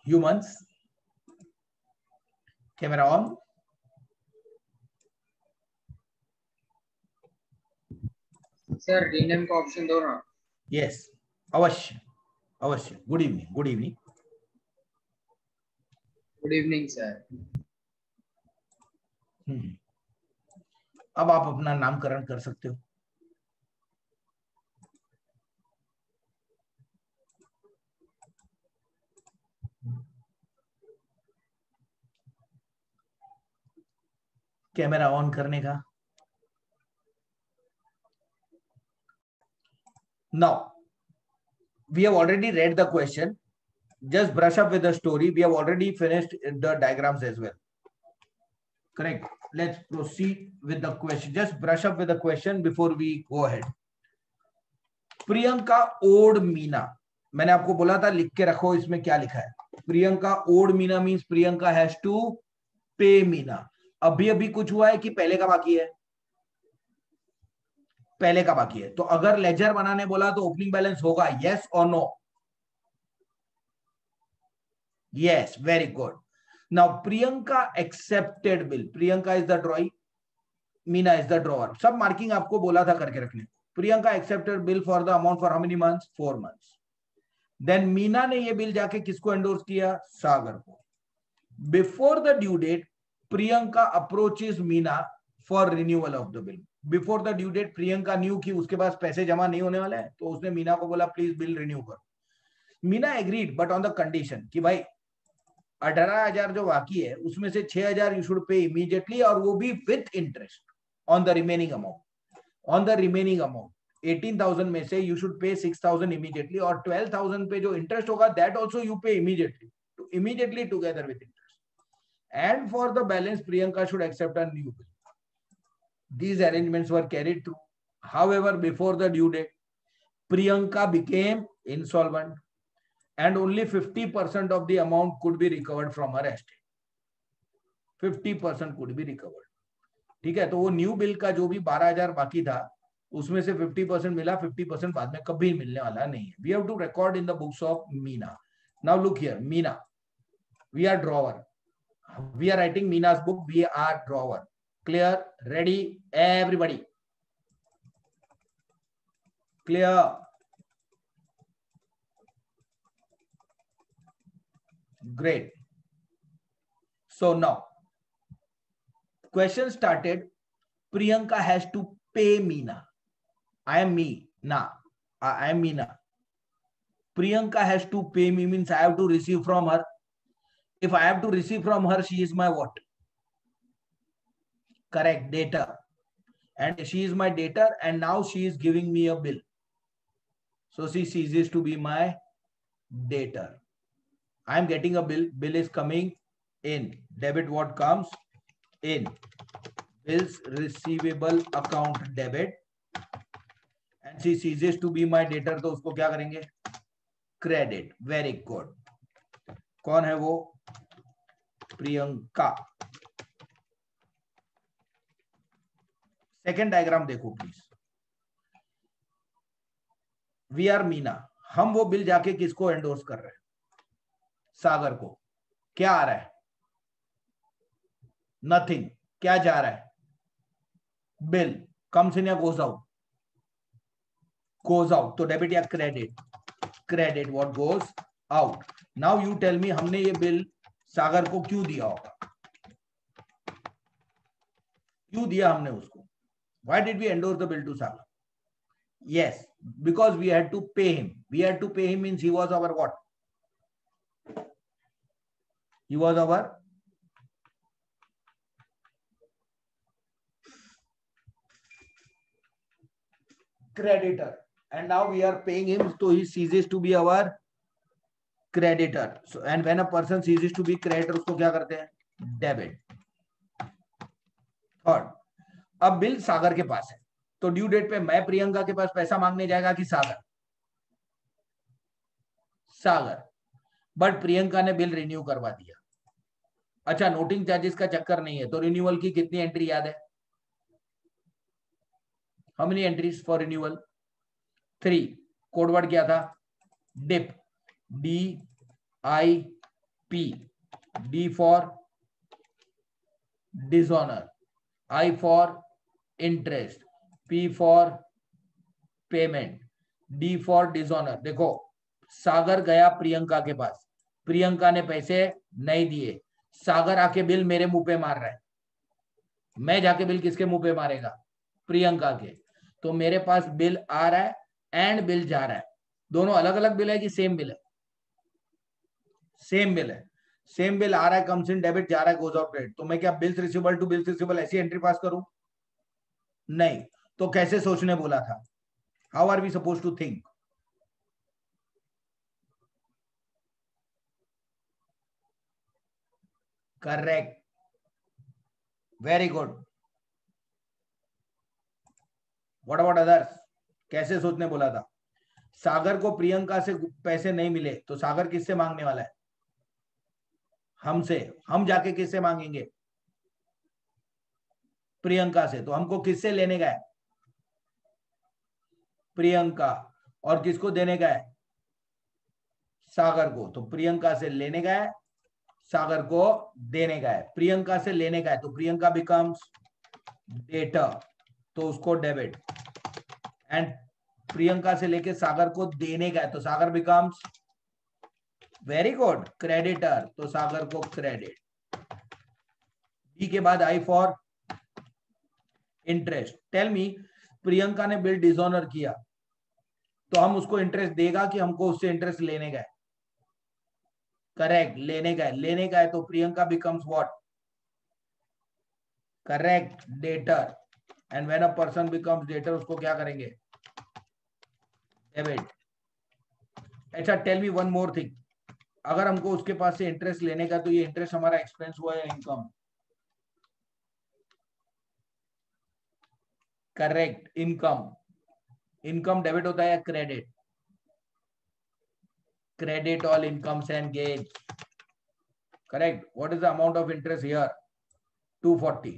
Humans, camera on. Sir rename का option दो ना. Yes, अवश्य अवश्य. Good evening. Good evening. Good evening sir. अब आप अपना नामकरण कर सकते हो. कैमरा ऑन करने का. Now, we have already read the question. Just brush up with the story. We have already finished the diagrams as well. Correct. Let's proceed with the question. Just brush up with the question before we go ahead. Priyanka owed Meena. मैंने आपको बोला था लिख के रखो इसमें क्या लिखा है. Priyanka owed Meena means Priyanka has to pay Meena. अभी अभी कुछ हुआ है कि पहले का बाकी है? पहले का बाकी है. तो अगर लेजर बनाने बोला तो ओपनिंग बैलेंस होगा, यस और no? Yes, very good. Now Priyanka accepted bill. Priyanka is the drawee, Meena is the drawer. सब मार्किंग आपको बोला था करके रखने. Priyanka accepted bill for the amount for how many months? 4 months. Then Meena ने ये बिल जाके किसको एंडोर्स किया? सागर को. Before the due date Priyanka approaches Meena for renewal of the bill. Before the due date Priyanka new कि उसके पास पैसे जमा नहीं होने वाले हैं, तो उसने मीना को बोला प्लीज बिल रिन्यू कर. Meena agreed but on the condition कि भाई 18,000 जो बाकी है उसमें से 6,000 यू शुड पे इमीडिएटली, और वो भी with interest on the remaining amount. On the remaining amount 18,000 में से यू शुड पे 6,000 इमीडिएटली, और 12,000 पे जो इंटरेस्ट होगा दैट ऑल्सो यू पे immediately together with interest. And for the balance, Priyanka should accept a new bill. These arrangements were carried through. However, before the due date, Priyanka became insolvent, and only 50% of the amount could be recovered from her estate. 50% could be recovered. ठीक है. तो वो new bill का जो भी 12,000 बाकी था उसमें से 50% मिला, 50% बाद में कभी मिलने वाला नहीं है. We have to record in the books of Meena. Now look here, Meena. We are drawer. We are writing Meena's book. We are drawer. Clear? Ready? Everybody. Clear? Great. So now, question started. Priyanka has to pay Meena. I am Meena. I am Meena. Priyanka has to pay me means I have to receive from her. If I have to receive from her, she is my what? Correct, debtor. And she is my debtor, and now she is giving me a bill. So she ceases to be my debtor. I am getting a bill. Bill is coming in. Debit what comes in? Bills receivable account debit. And she ceases to be my debtor. तो उसको क्या करेंगे? Credit. Very good. कौन है वो? Priyanka. Second diagram देखो please. We are Meena. हम वो बिल जाके किसको एंडोर्स कर रहे हैं? सागर को. क्या आ रहा है? नथिंग. क्या जा रहा है? बिल. कम्स इन या गोज आउट? Goes out. तो डेबिट या credit? Credit. What goes out? Now you tell me, हमने ये बिल सागर को क्यों दिया होगा? क्यों दिया हमने उसको? Why did we endorse the bill to Sagar? Yes, because we had to pay him. We had to pay him means he was our what? He was our creditor, and now we are paying him, so he ceases to be our creditor. So, and when a person ceases to be creditor, उसको क्या करते हैं? Debit. Third, अब bill सागर के पास है, तो due date पे मैं प्रियंका के पास पैसा मांगने जाएगा कि सागर? सागर. बट प्रियंका ने बिल रिन्यू करवा दिया. अच्छा, नोटिंग चार्जेस का चक्कर नहीं है, तो रिन्यूअल की कितनी एंट्री याद है? How many entries for renewal? 3. Code word क्या था? Dip. DIP. P, D for dishonor, I for interest, P for payment, D for dishonour. देखो सागर गया प्रियंका के पास, प्रियंका ने पैसे नहीं दिए, सागर आके बिल मेरे मुंह पे मार रहा है, मैं जाके बिल किसके मुंह पे मारेगा? प्रियंका के। तो मेरे पास बिल आ रहा है एंड बिल जा रहा है, दोनों अलग अलग बिल है कि सेम बिल है? सेम बिल है। सेम बिल आ रहा है, कम्स इन डेबिट, जा रहा है गोज आउट क्रेडिट। तो मैं क्या bills receivable to bills receivable ऐसी एंट्री पास करूं? नहीं। तो कैसे सोचने बोला था? How are we supposed to think? Correct. Very good. What about others? कैसे सोचने बोला था? सागर को प्रियंका से पैसे नहीं मिले तो सागर किससे मांगने वाला है? हमसे। हम जाके किससे मांगेंगे? प्रियंका से। तो हमको किससे लेने का है? प्रियंका। और किसको देने का है? सागर को। तो प्रियंका से लेने का है, सागर को देने का है। प्रियंका से लेने का है तो प्रियंका बिकम्स डेटर, तो उसको डेबिट। एंड प्रियंका से लेके सागर को देने का है तो Sagar becomes very good creditor, तो सागर को क्रेडिट। डी के बाद I for interest. Tell me, Priyanka ने बिल डिसऑनर किया तो हम उसको इंटरेस्ट देगा कि हमको उससे इंटरेस्ट लेने का है? करेक्ट, लेने का है। लेने का है तो Priyanka becomes what? Correct, debtor. And when a person becomes debtor उसको क्या करेंगे? डेबिट। अच्छा, tell me one more thing, अगर हमको उसके पास से इंटरेस्ट लेने का तो ये इंटरेस्ट हमारा एक्सपेंस हुआ या income? Correct, income. Income debit होता है या credit? Credit all incomes and gains. Correct. What is the amount of interest here? 240।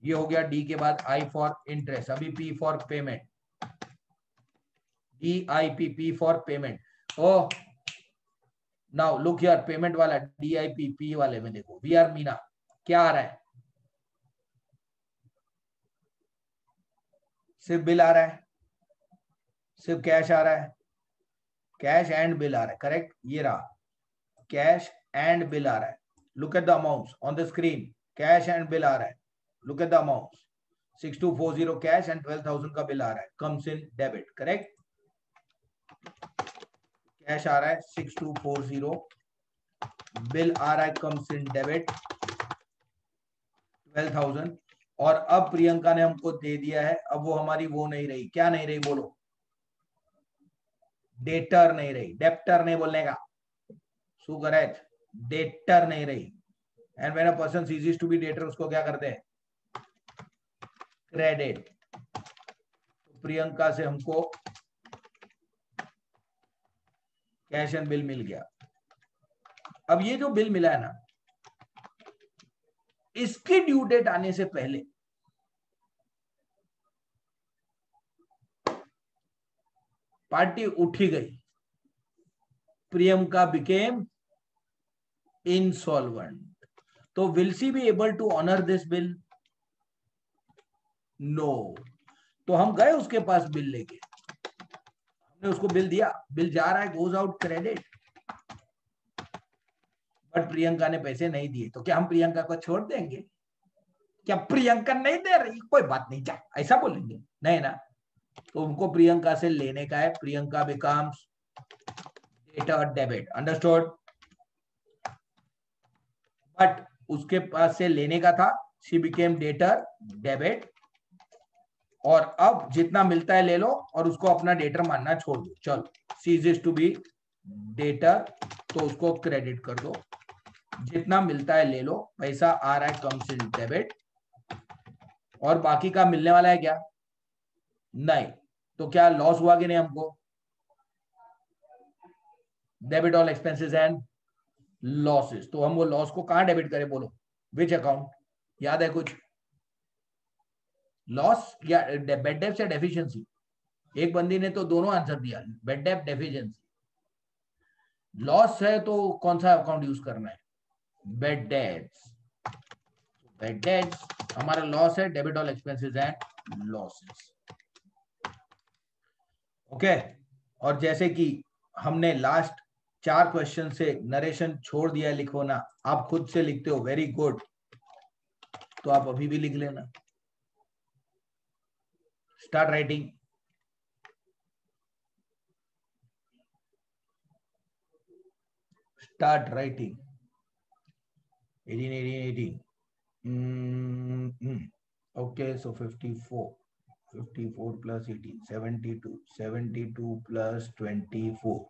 ये हो गया डी के बाद आई फॉर इंटरेस्ट। अभी P for payment, DIP, P for payment. Oh now look here, payment वाला DIP, P वाले में देखो, वी आर मीना, क्या आ रहा है? सिर्फ बिल आ रहा है, सिर्फ कैश आ रहा है, कैश एंड बिल आ रहा है। करेक्ट, ये रहा, कैश एंड बिल आ रहा है। Look at the amounts on the screen, cash and bill आ रहा है। Look at the amounts, 6240 cash and 12,000 का बिल आ रहा है, comes in debit. Correct, cash आ रहा है 6240, बिल आ रहा है कम्स इन डेबिट 12,000। और अब प्रियंका ने हमको दे दिया है, अब वो हमारी वो नहीं रही, क्या नहीं रही बोलो? डेटर नहीं रही, डेप्टर नहीं बोलने का, सो करेक्ट, डेटर नहीं रही। And when a person ceases to be debtor उसको क्या करते हैं? क्रेडिट। तो प्रियंका से हमको कैश एंड बिल मिल गया। अब ये जो बिल मिला है ना, इसकी ड्यू डेट आने से पहले पार्टी उठी गई, प्रियंका बिकेम insolvent. तो will she be able to honor this bill? No. तो हम गए उसके पास बिल लेके, हमने उसको बिल दिया, बिल जा रहा है, goes out credit, but Priyanka ने पैसे नहीं दिए। तो क्या हम प्रियंका को छोड़ देंगे? क्या प्रियंका नहीं दे रही, कोई बात नहीं, जा, ऐसा बोलेंगे? नहीं ना। तो उनको प्रियंका से लेने का है, Priyanka becomes debtor debit. Understood? But उसके पास से लेने का था, शी बिकेम डेटर डेबिट। और अब जितना मिलता है ले लो और उसको अपना डेटर मानना छोड़ दो। चलो, सीजेस टू बी डेटर, तो उसको क्रेडिट कर दो। जितना मिलता है ले लो, पैसा आ रहा है कम्स इन डेबिट। और बाकी का मिलने वाला है क्या? नहीं। तो क्या लॉस हुआ कि नहीं हमको? Debit all expenses and losses. तो हम वो लॉस को कहां डेबिट करें बोलो? Which account? याद है कुछ? लॉस या बेड डेब्ट्स या डेफिशिएंसी? एक बंदी ने तो दोनों आंसर दिया, बेड डेप्ट डेफिशिएंसी। लॉस है तो कौन सा अकाउंट यूज करना है? Bad debts. बेड डेट्स हमारा लॉस है, debit all expenses and losses. Okay. और जैसे कि हमने लास्ट 4 क्वेश्चन से नरेशन छोड़ दिया लिखवाना, आप खुद से लिखते हो, वेरी गुड, तो आप अभी भी लिख लेना। Start writing. Start writing. 18 okay, so 54 plus 18, 72 plus 24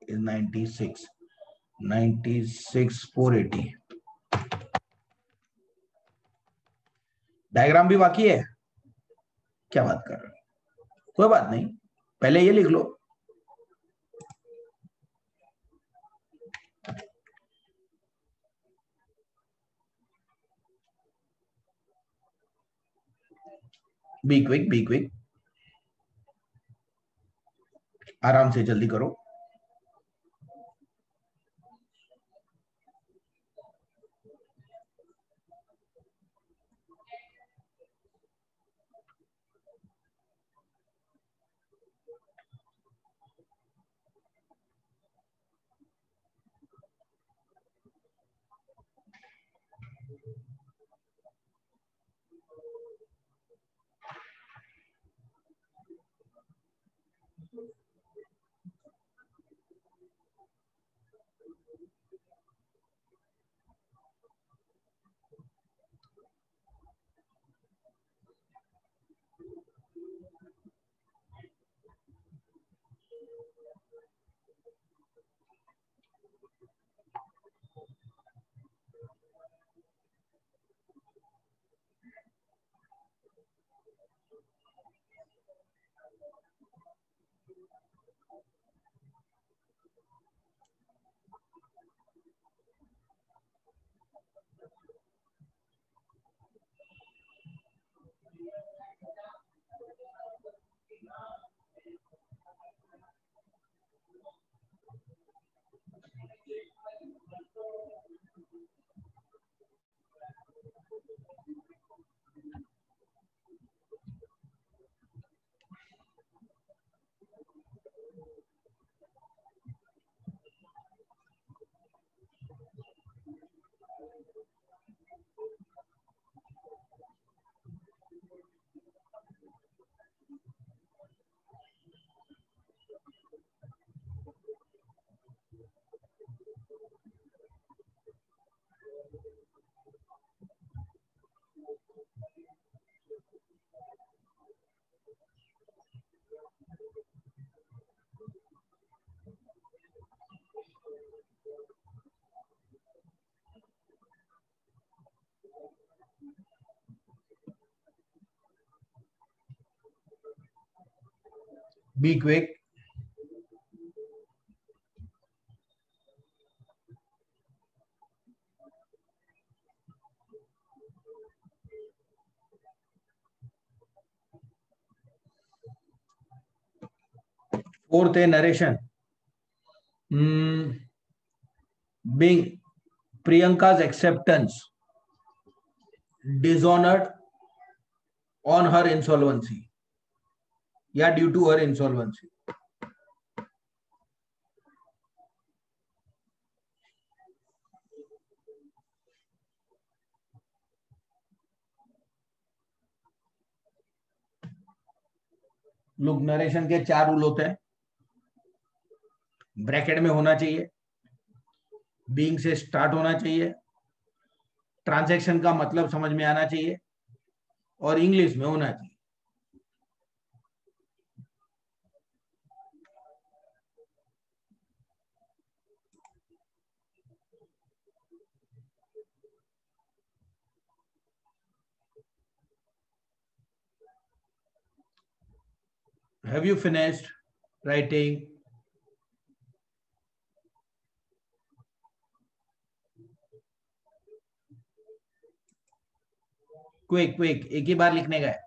is 96, 480। Diagram भी बाकी है, क्या बात कर रहे हो? कोई बात नहीं, पहले ये लिख लो। बी क्विक, आराम से जल्दी करो। Be quick. फोर्थ है narration. being Priyanka's acceptance dishonored on her insolvency या due to her insolvency। Look, narration के 4 रूल होते हैं, ब्रैकेट में होना चाहिए, बीइंग से स्टार्ट होना चाहिए, ट्रांजैक्शन का मतलब समझ में आना चाहिए, और इंग्लिश में होना चाहिए। Have you finished writing? Quick, एक ही बार लिखने का है।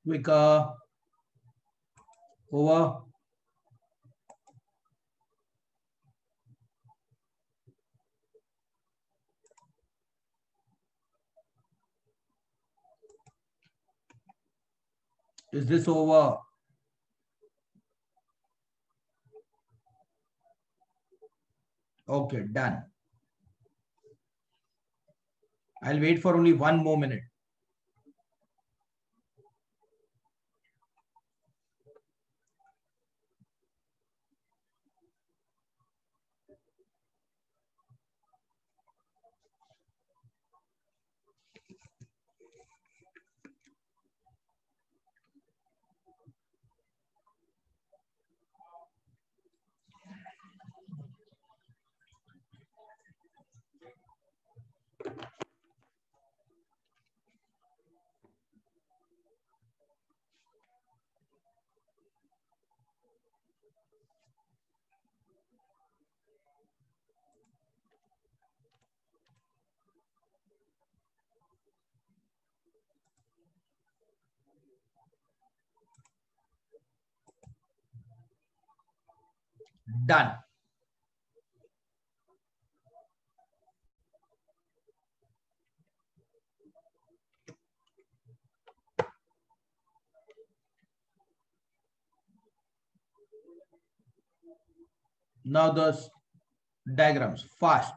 Quicker. Over. Is this over? Okay, done. I'll wait for only 1 more minute. Done. Now the diagrams fast.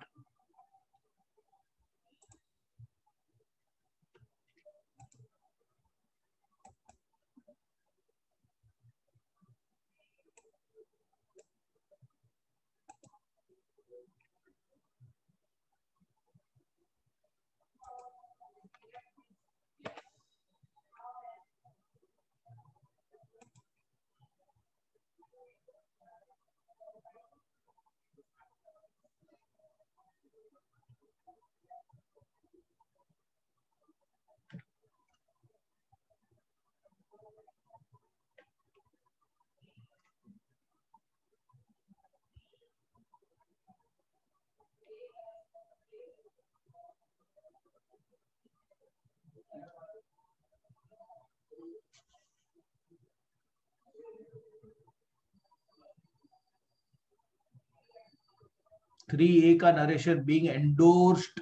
Three A का narration being endorsed,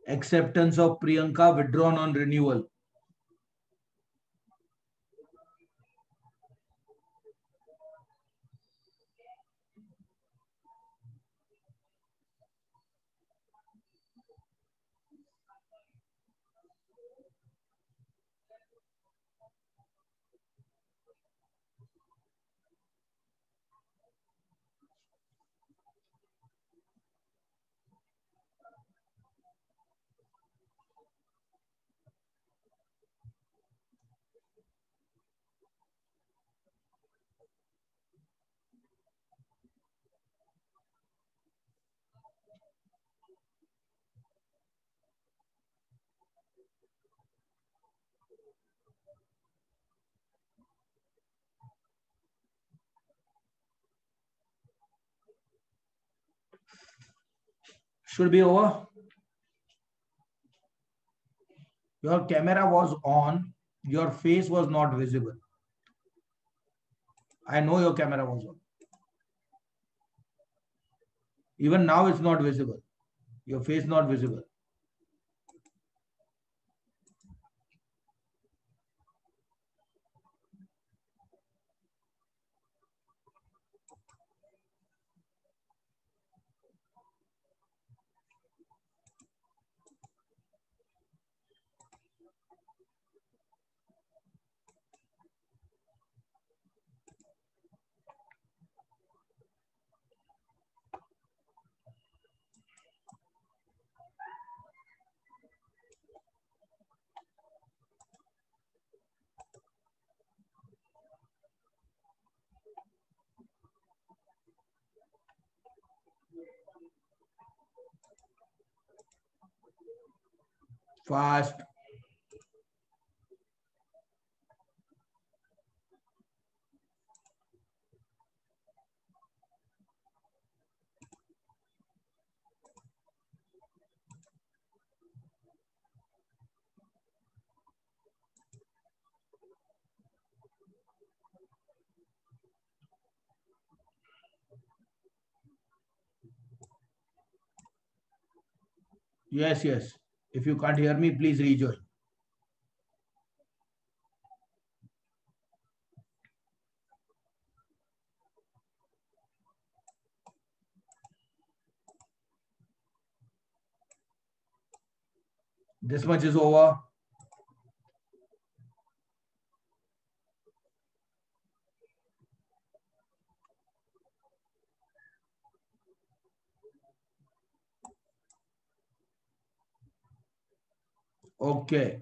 acceptance of Priyanka withdrawn on renewal. Should be over. Your camera was on. Your face was not visible. I know your camera was on. Even now it's not visible. Your face not visible. Fast. Yes, yes. If you can't hear me, please rejoin. This much is over. Okay.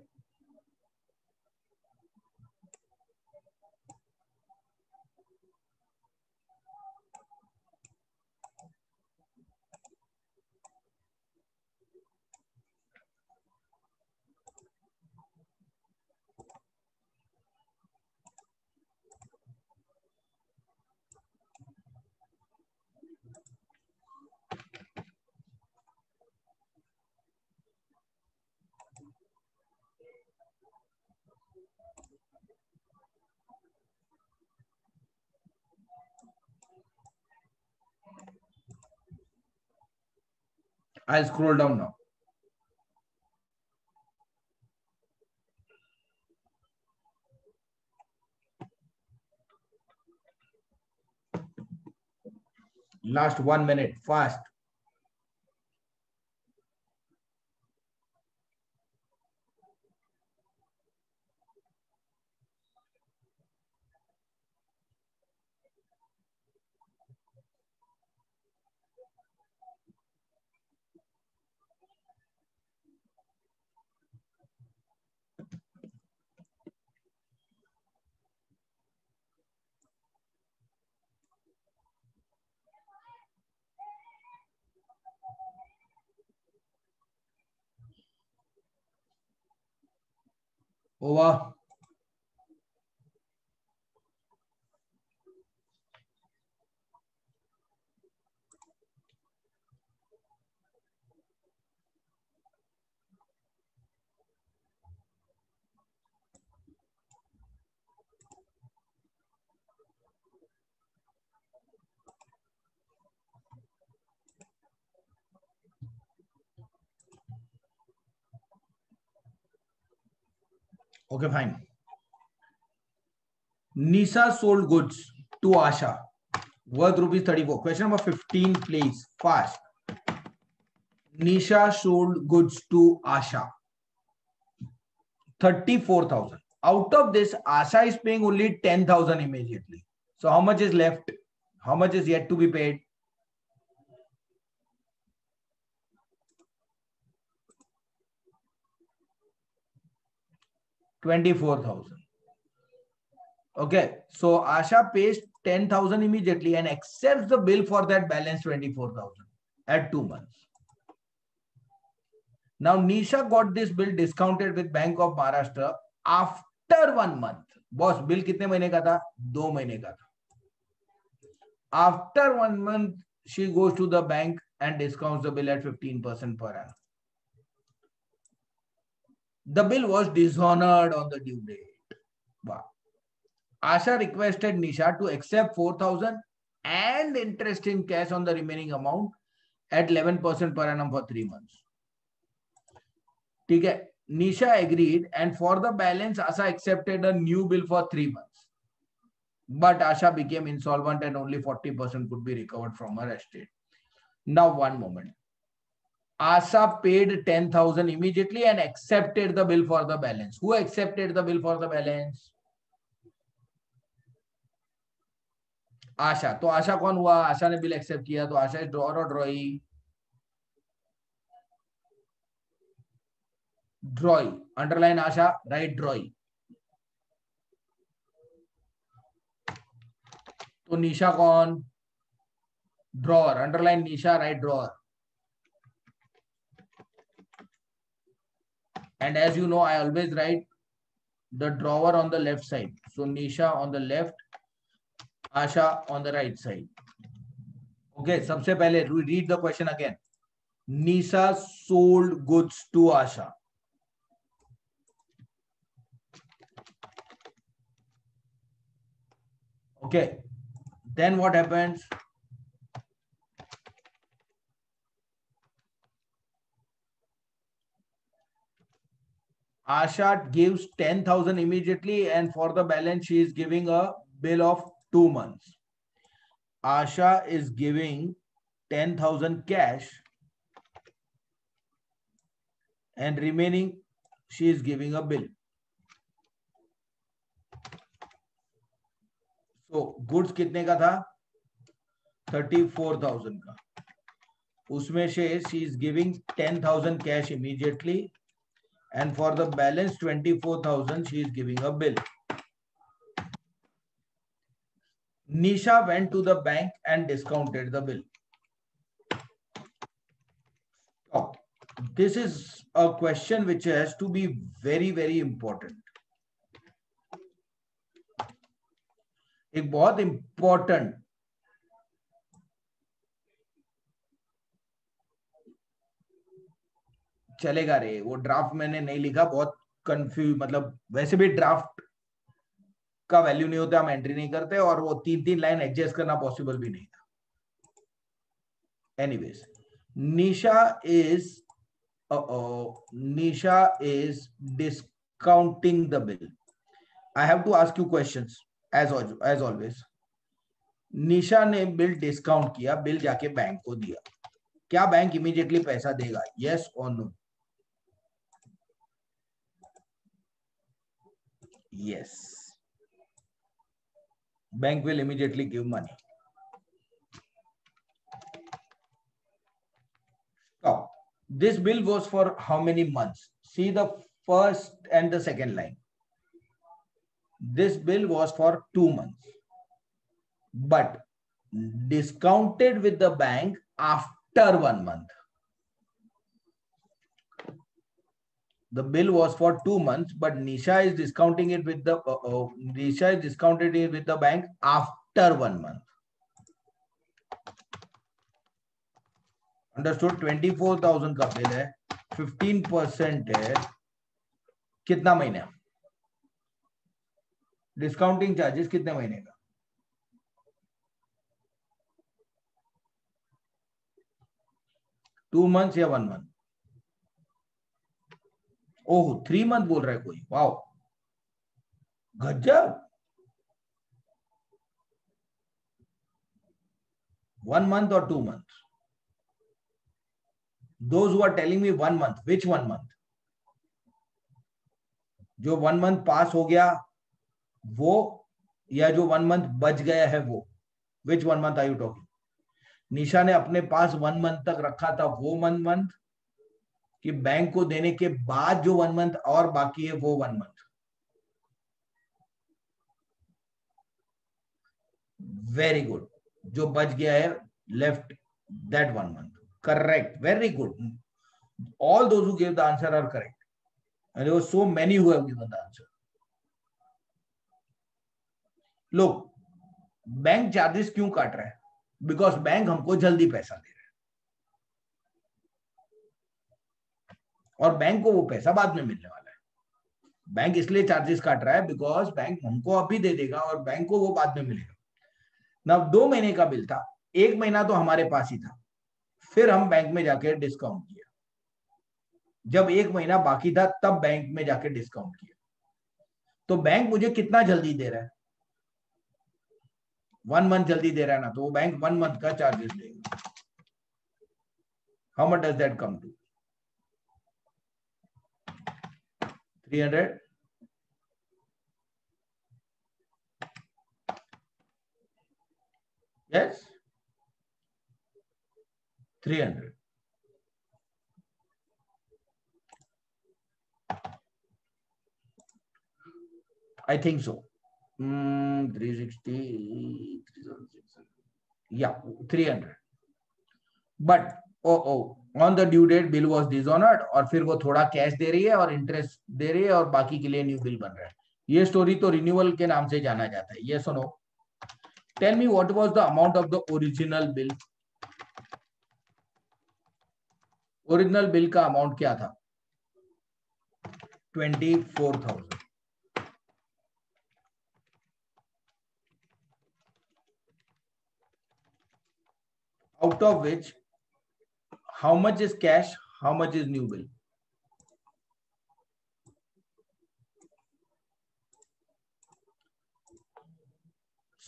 I'll scroll down now. Last 1 minute, fast. Over. Okay, fine. Nisha sold goods to Asha worth rupees 34. Question number 15, please. Fast. Nisha sold goods to Asha 34,000. Out of this, Asha is paying only 10,000 immediately. So how much is left? How much is yet to be paid? 24,000. Okay, so Asha pays 10,000 immediately and accepts the bill for that balance 24,000 at 2 months. Now Nisha got this bill discounted with Bank of Maharashtra after 1 month. Boss, bill कितने महीने का था? 2 महीने का था. After 1 month, she goes to the bank and discounts the bill at 15% per annum. The bill was dishonored on the due date. Wow. Asha requested Nisha to accept 4,000 and interest in cash on the remaining amount at 11% per annum for 3 months. ठीक है. Nisha agreed, and for the balance, Asha accepted a new bill for 3 months. But Asha became insolvent and only 40% could be recovered from her estate. Now, one moment. Asha paid 10,000 immediately and accepted the bill for the balance. Who accepted the bill for the balance? आशा. तो आशा कौन हुआ? आशा ने bill accept किया, तो आशा is drawer और ड्रॉई? ड्रॉई. Underline आशा, right ड्रॉई. तो निशा कौन? Drawer. Underline Nisha, right drawer. And as you know, I always write the drawer on the left side. So Nisha on the left, Asha on the right side. Okay, सबसे पहले read the question again. Nisha sold goods to Asha. Okay, then what happens? Asha gives 10,000 immediately, and for the balance, she is giving a bill of 2 months. Asha is giving 10,000 cash, and remaining, she is giving a bill. So goods कितने का था? 34,000 का. उसमें से she is giving 10,000 cash immediately, and for the balance 24,000 she is giving a bill. Nisha went to the bank and discounted the bill. Oh, this is a question which has to be very, very important. एक बहुत important चलेगा रे. वो draft मैंने नहीं लिखा, बहुत confuse, मतलब वैसे भी ड्राफ्ट का वैल्यू नहीं होता, हम एंट्री नहीं करते, और वो 3-3 लाइन एडजस्ट करना पॉसिबल भी नहीं था. Anyways, Nisha is discounting the bill. I have to ask you questions as always. Nisha ने बिल डिस्काउंट किया, बिल जाके बैंक को दिया. क्या बैंक इमीडिएटली पैसा देगा? यस और नो? Yes, bank will immediately give money. Now, this bill was for how many months? See the first and the second line. This bill was for 2 months, but discounted with the bank after 1 month. The bill was for 2 months, but Nisha is discounting it with the bank after 1 month. Understood? 24,000 का bill है, 15% है, कितना महीने? Discounting charges कितने महीने का? Two months या 1 month? ओह, 3 month बोल रहा है कोई. वाओ, गजब. 1 month or 2 months? Those who are telling me 1 month, which 1 month? जो 1 month पास हो गया वो, या जो 1 month बच गया है वो? Which 1 month are you talking? निशा ने अपने पास 1 month तक रखा था, वो 1 month कि बैंक को देने के बाद जो 1 month और बाकी है वो 1 month? Very good. जो बच गया है, left that 1 month. Correct. Very good. All those who gave the answer are correct. And there were so many who have given the answer. Look, bank charges क्यों काट रहा है? बिकॉज बैंक हमको जल्दी पैसा दे रहा है, और बैंक को वो पैसा बाद में मिलने वाला है. बैंक इसलिए चार्जेस काट रहा है बिकॉज बैंक हमको अभी दे देगा और बैंक को वो बाद में मिलेगा. ना 2 महीने का बिल था, 1 महीना तो हमारे पास ही था. फिर हम बैंक में जाके डिस्काउंट किया, जब 1 महीना बाकी था तब बैंक में जाके डिस्काउंट किया। तो बैंक मुझे कितना जल्दी दे रहा है, 1 मंथ जल्दी दे रहा है ना, तो वो बैंक 1 मंथ का चार्जेस लेगा। How much does that come to? 300। yes, 300। I think so. 360, 3,600. Yeah, 300. But on the due date bill was dishonoured, और फिर वो थोड़ा कैश दे रही है और इंटरेस्ट दे रही है और बाकी के लिए न्यू बिल बन रहा है। ये स्टोरी तो रिन्यूअल के नाम से जाना जाता है। ये सुनो, tell me what was the amount of the original bill. Original bill का अमाउंट क्या था? 24,000। out of which how much is cash, how much is new bill?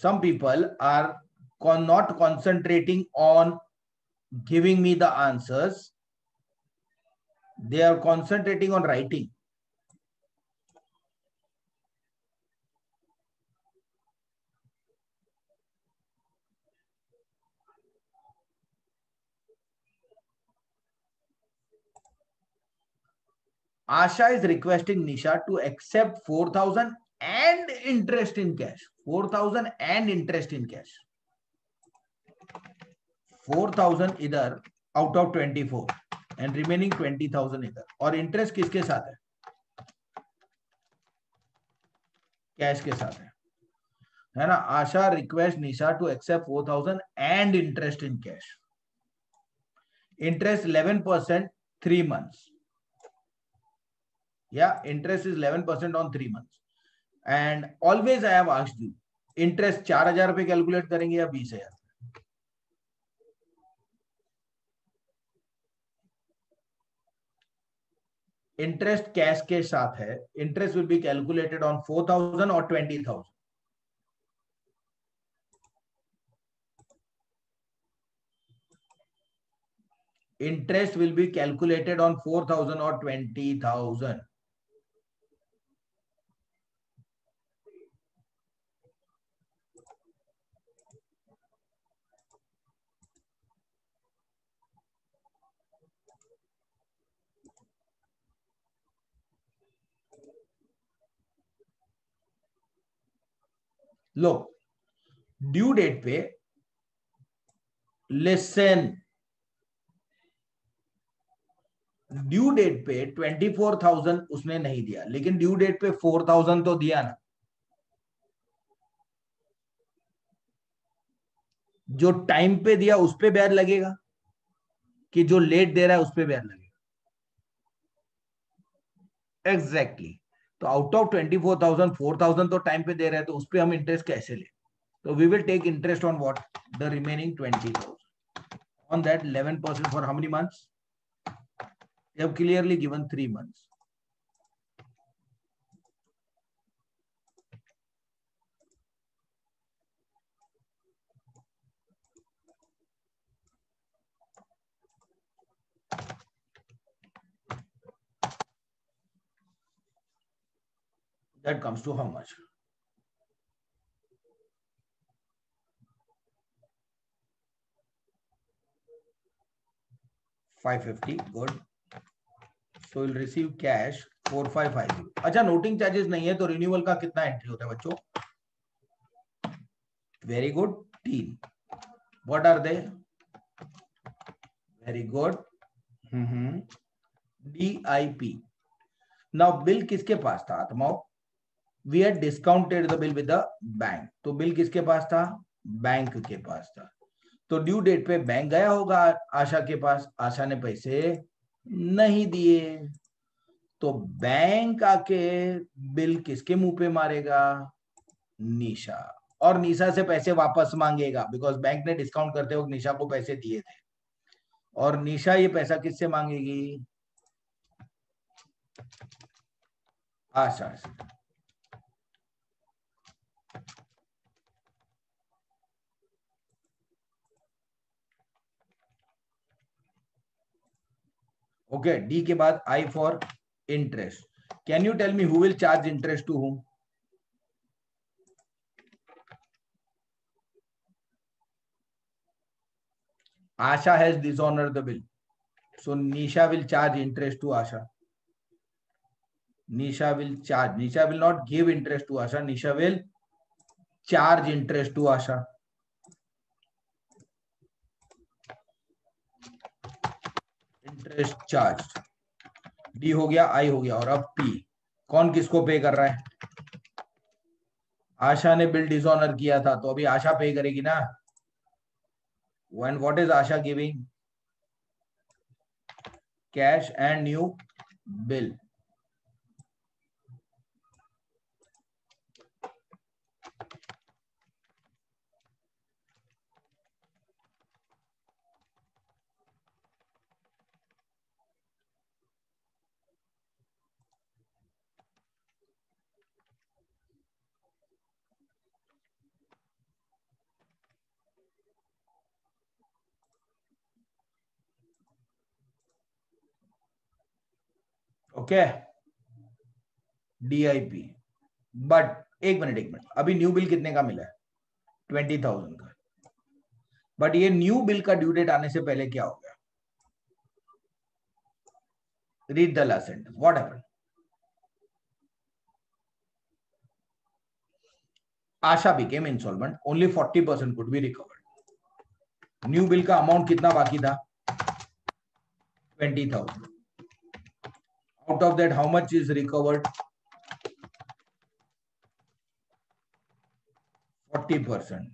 Some people are not concentrating on giving me the answers, they are concentrating on writing. Asha is requesting Nisha to accept 4,000 and interest in cash. 4,000 and interest in cash. 4,000 इधर out of 24 and remaining 20,000 इधर, और interest किसके साथ है? Cash के साथ है ना। Asha request Nisha to accept 4,000 and interest in cash. Interest 11% 3 months. Yeah, interest is 11% on 3 months. And always I have asked you, interest 4,000 रुपए कैलकुलेट करेंगे या 20,000? इंटरेस्ट कैश के साथ है, interest will be calculated on 4,000 और 20,000. Interest will be calculated on 4,000 or 20,000. लो, due date पे listen, due date पे 24,000 उसने नहीं दिया, लेकिन ड्यू डेट पे 4,000 तो दिया ना। जो टाइम पे दिया उस पे ब्याज लगेगा कि जो लेट दे रहा है उस पे ब्याज लगेगा? एग्जैक्टली। तो आउट ऑफ 24,000 4,000 तो टाइम पे दे रहे हैं, तो उस पे हम इंटरेस्ट कैसे ले? तो we will take interest on what? The remaining 20,000 on that 11% for how many months? They have clearly given 3 months. That comes to how much? $550. Good. So you'll receive cash 4,550. अच्छा, नोटिंग चार्जेस नहीं है तो renewal का कितना entry होता है बच्चों? Very good, 3. What are they? Very good. DIP. Now bill किसके पास था आत्माओं? We had discounted the bill with the bank. तो बिल किसके पास था? बैंक के पास था। तो ड्यू डेट पे बैंक गया होगा आशा के पास, आशा ने पैसे नहीं दिए, तो बैंक आके बिल किसके मुंह पे मारेगा? निशा। और निशा से पैसे वापस मांगेगा, बिकॉज बैंक ने डिस्काउंट करते वक्त निशा को पैसे दिए थे, और निशा ये पैसा किससे मांगेगी? आशा से। ओके, डी के बाद I for interest. Can you tell me who will charge interest to whom? Asha has dishonored the bill. So Nisha will charge interest to Asha. Nisha will charge. Nisha will not give interest to Asha. Nisha will charge interest to Asha. Interest charged. D हो गया, I हो गया, और अब P. कौन किसको पे कर रहा है? आशा ने बिल डिसऑनर किया था, तो अभी आशा पे करेगी ना. And what is Asha giving? Cash and new bill. Okay, DIP. But एक मिनट, अभी न्यू बिल कितने का मिला है? 20,000 का. बट ये न्यू बिल का ड्यू डेट आने से पहले क्या हो गया? Read the last sentence. What happened? Asha became insolvent. Only 40% could be recovered. New bill का अमाउंट कितना बाकी था? 20,000. Out of that, how much is recovered? 40%.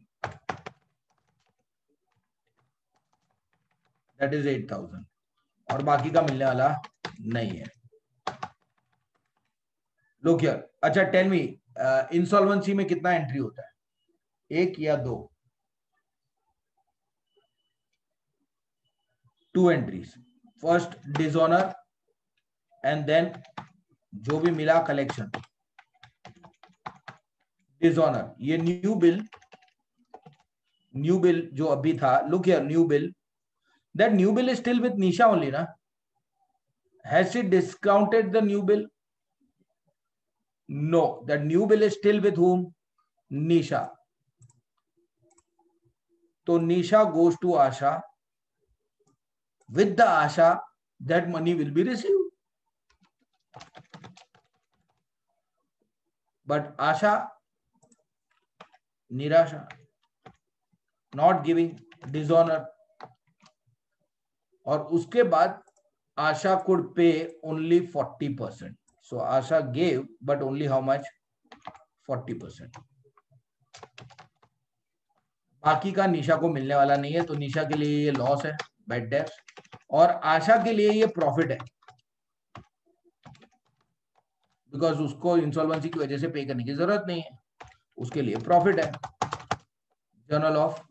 That is 8,000. और बाकी का मिलने वाला नहीं है. Look here. अच्छा, टेल मी, इंसॉल्वेंसी में कितना एंट्री होता है? एक या दो? 2 entries. First dishonour and then जो भी मिला कलेक्शन. डिसऑनर. ये न्यू बिल जो अभी था, look here, new bill, that new bill is still with Nisha only ना? Has she discounted the new bill? No, that new bill is still with whom? Nisha. So Nisha goes to Asha. With the Asha, that money will be received. But Asha, Nirasha, not giving, dishonor. और उसके बाद Asha could pay only 40%. So Asha gave, but only how much? 40%. बाकी का निशा को मिलने वाला नहीं है, तो निशा के लिए ये लॉस है, बैड डेट, और आशा के लिए ये प्रॉफिट है, बिकॉज उसको इंसॉल्वेंसी की वजह से पे करने की जरूरत नहीं है, उसके लिए प्रॉफिट है. जर्नल ऑफ,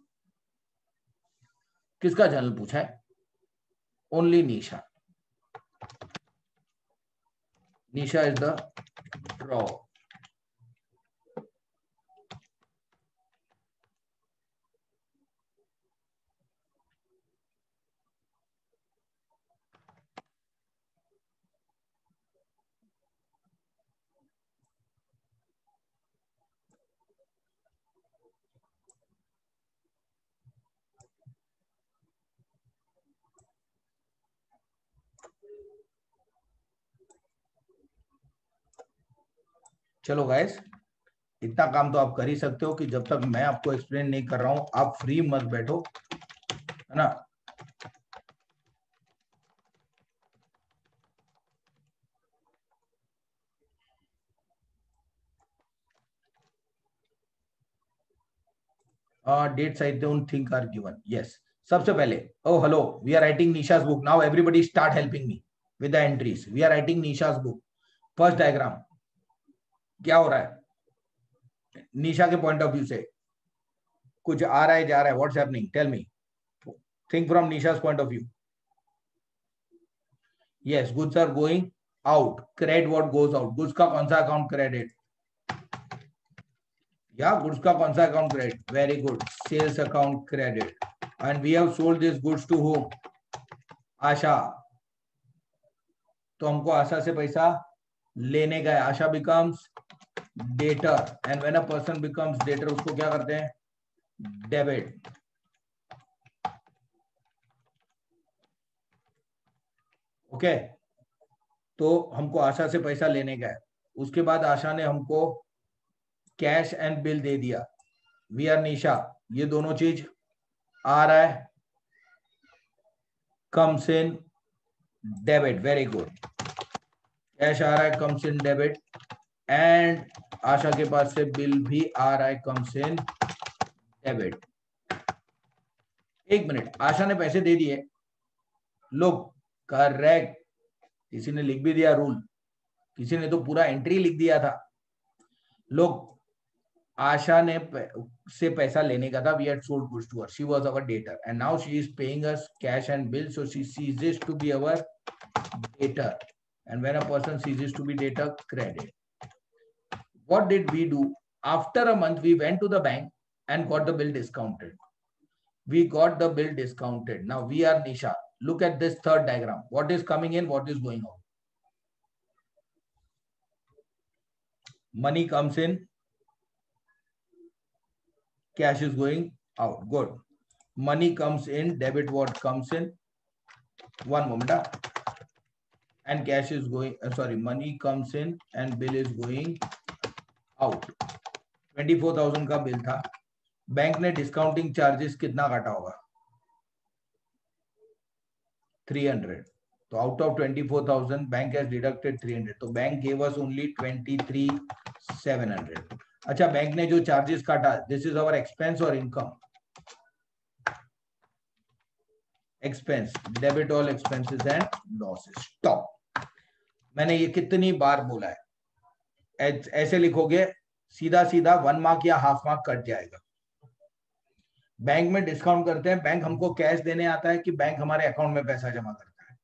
किसका जर्नल पूछा है? Only Nisha. Nisha is the draw. चलो गाइस, इतना काम तो आप कर ही सकते हो कि जब तक मैं आपको एक्सप्लेन नहीं कर रहा हूं आप फ्री मत बैठो, है ना? Dates I don't think are given. Yes, सबसे पहले, oh hello, we are writing Nisha's book now. Everybody start helping me with the entries. We are writing Nisha's book. First diagram क्या हो रहा है? निशा के पॉइंट ऑफ व्यू से कुछ आ रहा है, जा रहा है? What's happening? Tell me. Think from Nisha's point of view. Yes, goods are going out. Credit what goes out. Goods का कौन सा अकाउंट क्रेडिट? या गुड्स का कौन सा account credit? Very good, sales account credit. And we have sold this goods to whom? Asha. तो हमको आशा से पैसा लेने का है. Asha becomes debtor. And when a person becomes debtor, उसको क्या करते हैं? डेबिट. ओके, तो हमको आशा से पैसा लेने का है. उसके बाद आशा ने हमको कैश एंड बिल दे दिया. We are Nisha. ये दोनों चीज आ रहा है, comes in debit. Very good. Cash आ रहा है, comes in debit. And Asha के पास से बिल भी आ रहा है, कम्स इन डेबिट. एक मिनट, आशा ने पैसे दे दिए. लोग करेक्ट. किसी ने लिख भी दिया रूल, किसी ने तो पूरा एंट्री लिख दिया था. लोग, आशा ने से पैसा लेने का था. We had sold goods to her. She was our debtor and now she is paying us cash and bill. So she ceases to be our debtor. And when a person ceases to be debtor, credit. What did we do? After a month, we went to the bank and got the bill discounted. We got the bill discounted. Now we are Nisha. Look at this third diagram. What is coming in? What is going out? Money comes in. Cash is going out. Good. Money comes in. Debit what comes in? One moment. And cash is going. Sorry, money comes in and bill is going out. 24,000 का bill था. Bank ने discounting charges कितना काटा होगा? 300. तो out of 24,000 bank has deducted 300. तो bank gave us only 23,700. अच्छा, bank ने जो चार्जेस काटा, दिस इज आवर एक्सपेंस और income? Expense. Debit all expenses and losses. Stop. मैंने ये कितनी बार बोला है. ऐसे लिखोगे, सीधा सीधा 1 मार्क या हाफ मार्क कट जाएगा. बैंक में डिस्काउंट करते हैं. बैंक हमको कैश देने आता है कि बैंक हमारे अकाउंट में पैसा जमा करता है?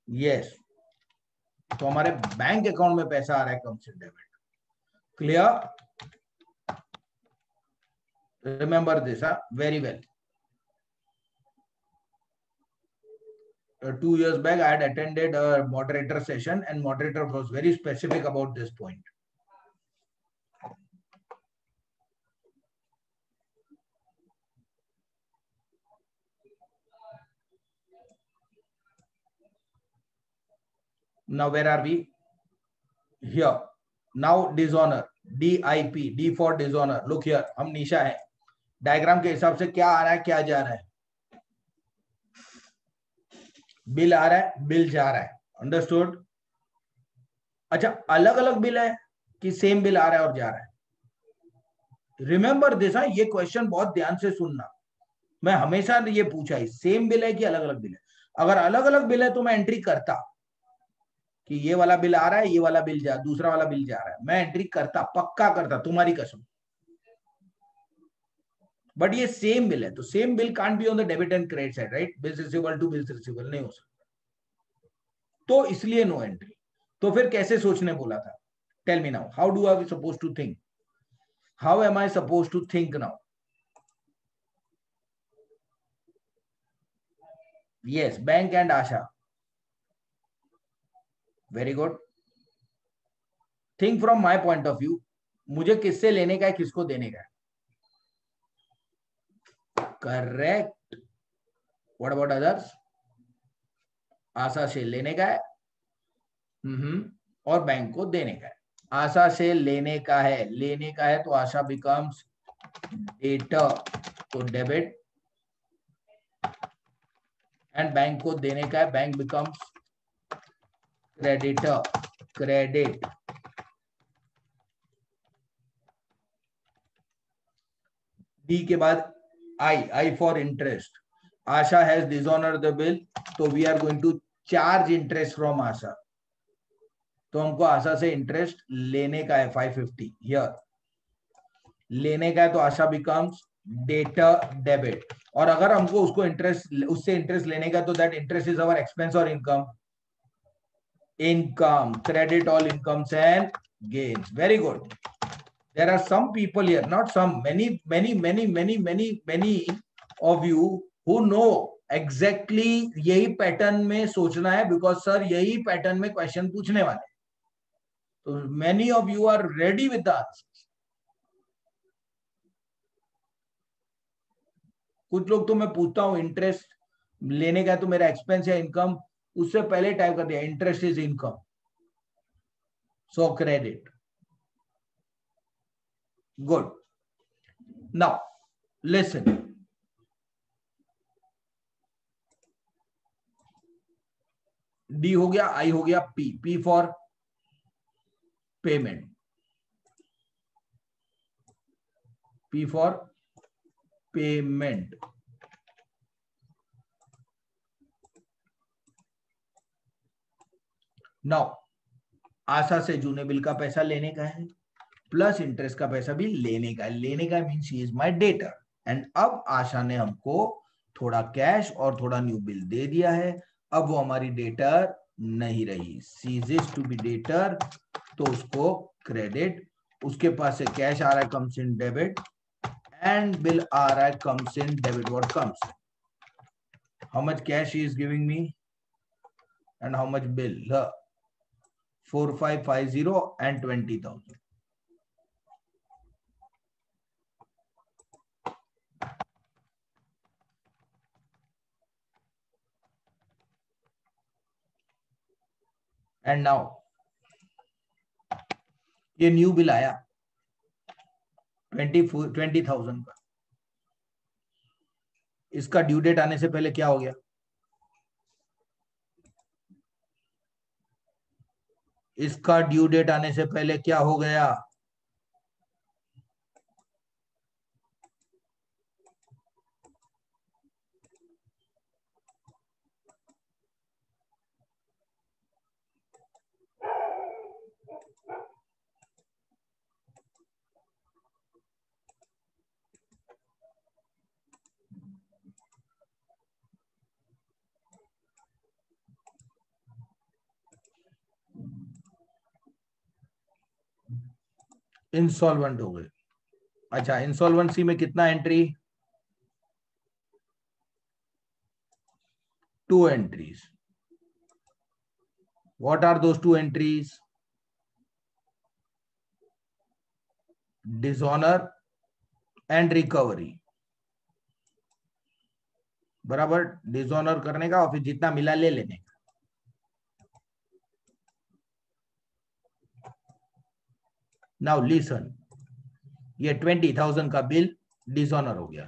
यस. तो हमारे बैंक अकाउंट में पैसा आ रहा है, comes in debit. Clear? Remember this very well. 2 years back I had attended a moderator session and moderator was very specific about this point. Now where are we? Here. Now dishonor. DIP. D for dishonor. Look here. हम निशा है. Diagram के हिसाब से क्या आ रहा है, क्या जा रहा है? बिल आ रहा है, बिल जा रहा है. अंडरस्टूड? अच्छा, अलग अलग बिल है कि सेम बिल आ रहा है और जा रहा है? Remember this. ये क्वेश्चन बहुत ध्यान से सुनना. मैं हमेशा ये पूछा है, सेम बिल है कि अलग अलग बिल है? अगर अलग अलग बिल है तो मैं एंट्री करता कि ये वाला बिल आ रहा है, ये वाला बिल दूसरा वाला बिल जा रहा है. मैं एंट्री करता, पक्का करता, तुम्हारी कसम. बट ये सेम बिल है, तो same bill can't be on the debit and credit side, right? Bills receivable to bills receivable नहीं हो सकता, तो इसलिए नो एंट्री. तो फिर कैसे सोचने बोला था? Tell me now, how do I suppose to think? How am I suppose to think now? Yes, bank and Asha. Very good. Think from my point of view. मुझे किससे लेने का है, किसको देने का है? Correct. What about others? Asha से लेने का है और बैंक को देने का है. आशा से लेने का है, लेने का है तो आशा बिकम्स डेटर, तो डेबिट. एंड बैंक को देने का है, bank becomes creditor, credit. D के बाद I for interest. Asha has dishonoured the bill, तो we are going to charge interest from Asha. तो हमको आशा से इंटरेस्ट लेने का है 550. हियर लेने का है तो आशा बिकम्स डेटर डेबिट, और अगर हमको उसको इंटरेस्ट उससे इंटरेस्ट लेने का तो that interest is our expense और income, income, credit all incomes and gains. Very good. There are some people here, not some, many of you who know exactly यही पैटर्न में सोचना है, बिकॉज सर यही pattern में question पूछने वाले, तो many of you are ready with the answers. कुछ लोग तो मैं पूछता हूं इंटरेस्ट लेने का तो मेरा एक्सपेंस या इनकम, उससे पहले टाइप कर दिया interest is income, so credit. Good. Now listen, D हो गया, आई हो गया, P, P for payment, P for payment. Now Asha से जूने बिल का पैसा लेने का है, प्लस इंटरेस्ट का पैसा भी लेने का है. लेने का mean she is my debtor. And अब आशा ने हमको थोड़ा कैश और थोड़ा न्यू बिल दे दिया है, अब वो हमारी डेटर नहीं रही, सीजेस टू बी डेटर, तो उसको क्रेडिट. उसके पास से कैश आ रहा है, comes in debit, and bill आ रहा है, comes in debit. What comes, how much cash he is giving me and how much bill, 4550 and 20,000. And now ये न्यू बिल आया 20,000 का, इसका ड्यू डेट आने से पहले क्या हो गया, इसका ड्यू डेट आने से पहले क्या हो गया, इंसॉल्वेंट हो गए. अच्छा, इंसॉल्वेंसी में कितना entry, 2 entries. What are those 2 entries, dishonour and recovery. बराबर, डिसऑनर करने का और फिर जितना मिला ले लेने का. नाउ लिसन, ये 20,000 का बिल डिसऑनर हो गया,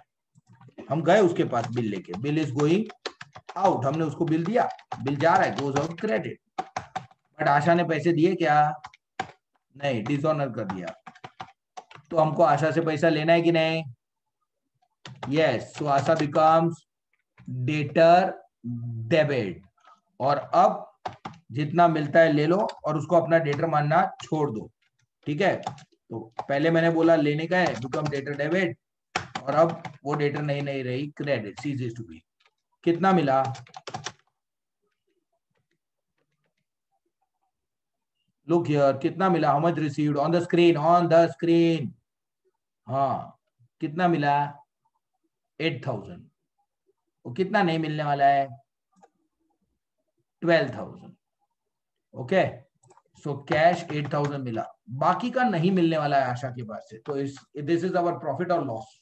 हम गए उसके पास बिल लेके, बिल इज गोइंग आउट, हमने उसको बिल दिया, बिल जा रहा है, गोज आउट क्रेडिट. बट आशा ने पैसे दिए क्या, नहीं, डिसऑनर कर दिया, तो हमको आशा से पैसा लेना है कि नहीं, यस. सो आशा बिकम्स डेटर डेबिट, और अब जितना मिलता है ले लो और उसको अपना डेटर मानना छोड़ दो. ठीक है, तो पहले मैंने बोला लेने का है, बिकम डेटर डेबिट, और अब वो डेटर नहीं रही, क्रेडिट, सीजेस टू बी. कितना मिला, लुक हियर, कितना मिला, how much received, on the screen, on the screen. हाँ, कितना मिला, 8,000. वो कितना नहीं मिलने वाला है, 12,000. ओके, सो कैश 8,000 मिला, बाकी का नहीं मिलने वाला है आशा के पास से, तो दिस इज अवर प्रॉफिट और loss.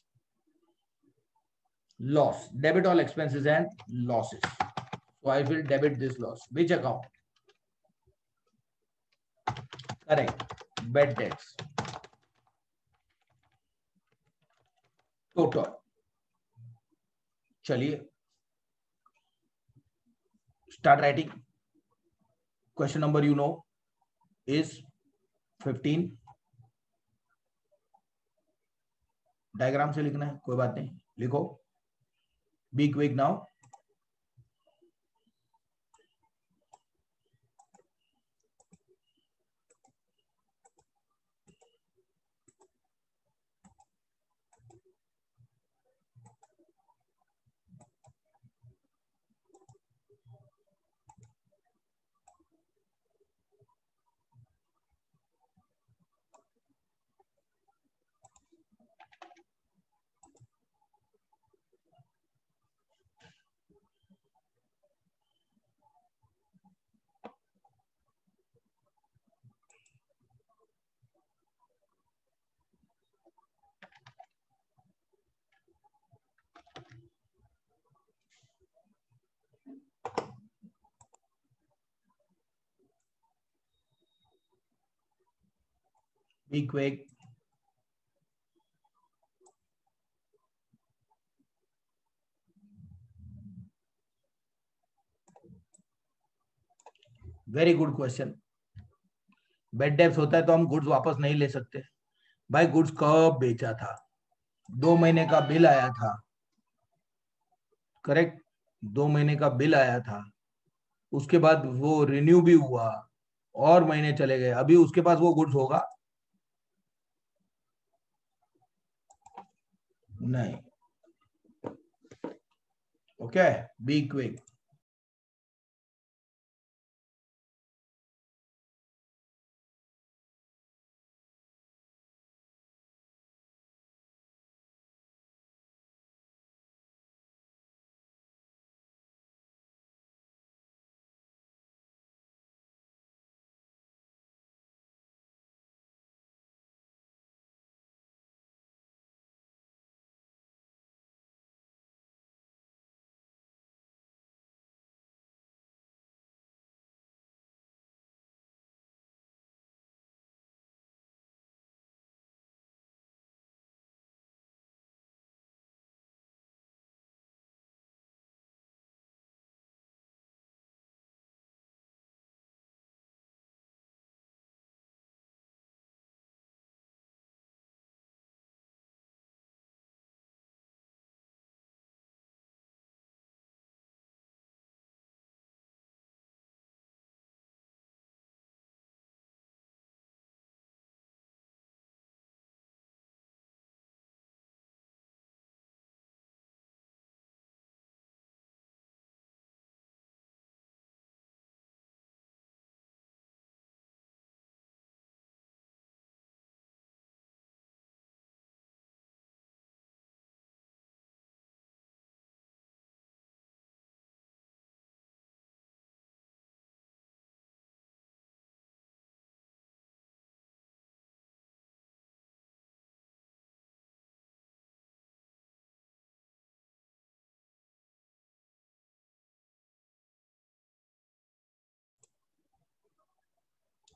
Loss, debit all expenses and losses, so I will debit this loss. Which account, correct, bad debts, total. चलिए start writing. Question number you know is 15. Diagram से लिखना है, कोई बात नहीं, लिखो. Be quick now. Be quick. Very good question. Bed depth होता है तो हम गुड्स वापस नहीं ले सकते. भाई गुड्स कब बेचा था? 2 महीने का बिल आया था. करेक्ट. 2 महीने का बिल आया था. उसके बाद वो रिन्यू भी हुआ और महीने चले गए. अभी उसके पास वो गुड्स होगा? नहीं. Okay. Be quick.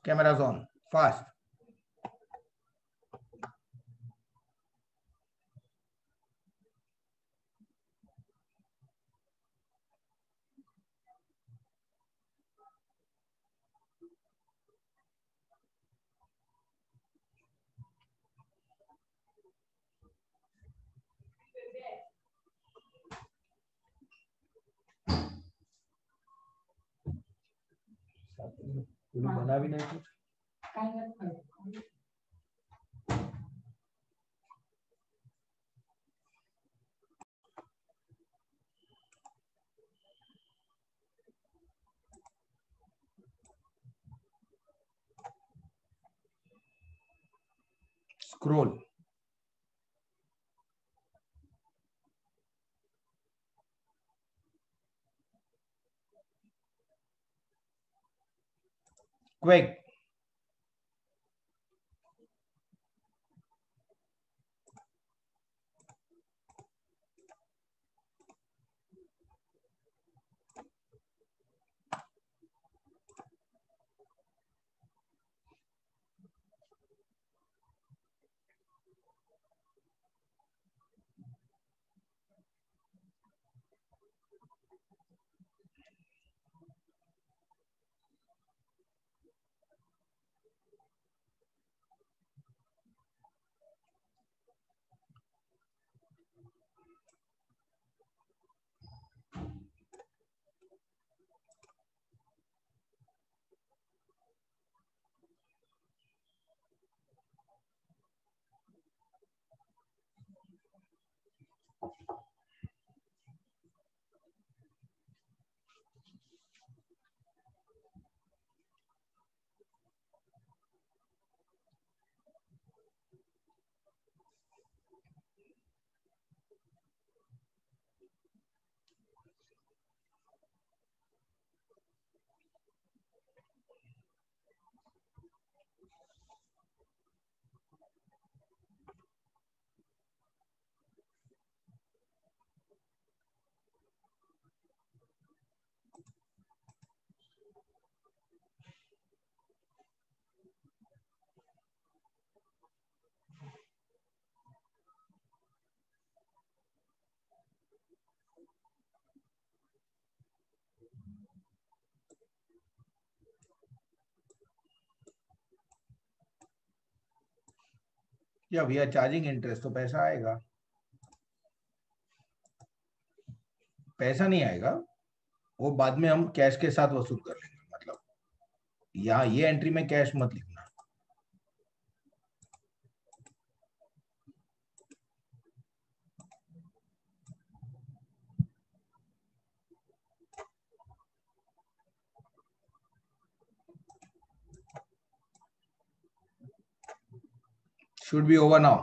Cameras on. Fast. बना भी नहीं कुछ. Scroll. Quick. या वी आर चार्जिंग इंटरेस्ट, तो पैसा आएगा। पैसा नहीं आएगा, वो बाद में हम कैश के साथ वसूल कर लेंगे। मतलब यहाँ ये एंट्री में कैश मत लिखना। Should be over now.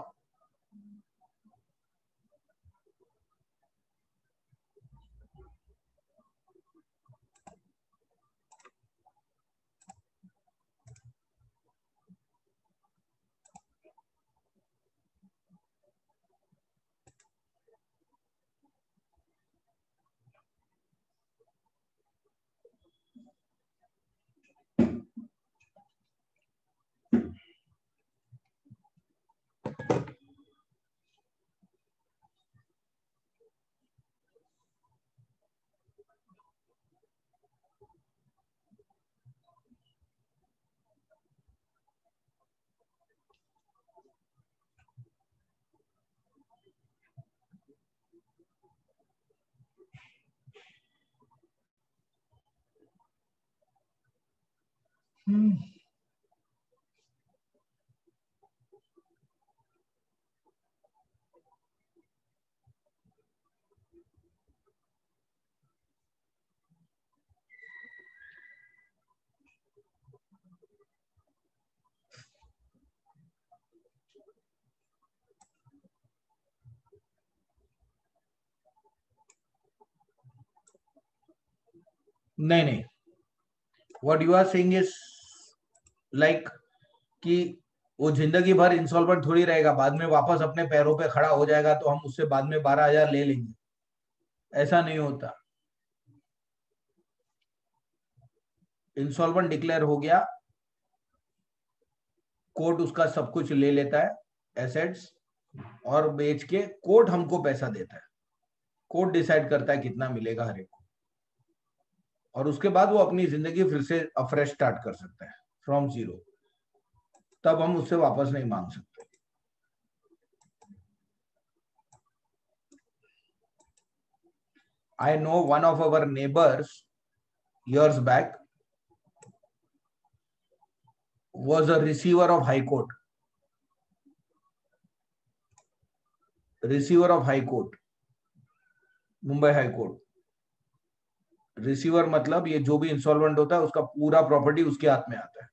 नहीं नहीं, what you are saying is like कि वो जिंदगी भर इंसॉल्वेंट थोड़ी रहेगा, बाद में वापस अपने पैरों पे खड़ा हो जाएगा तो हम उससे बाद में 12,000 ले लेंगे। ऐसा नहीं होता। इंसॉल्वेंट डिक्लेयर हो गया, कोर्ट उसका सब कुछ ले लेता है एसेट्स, और बेच के कोर्ट हमको पैसा देता है। कोर्ट डिसाइड करता है कितना मिलेगा हर एक को, और उसके बाद वो अपनी जिंदगी फिर से अफ्रेश स्टार्ट कर सकता है फ्रॉम जीरो। तब हम उससे वापस नहीं मांग सकते। I know one of our neighbors years back was a receiver of High Court. Receiver of High Court, Mumbai high court. Receiver मतलब ये जो भी इंसॉल्वेंट होता है उसका पूरा प्रॉपर्टी उसके हाथ में आता है,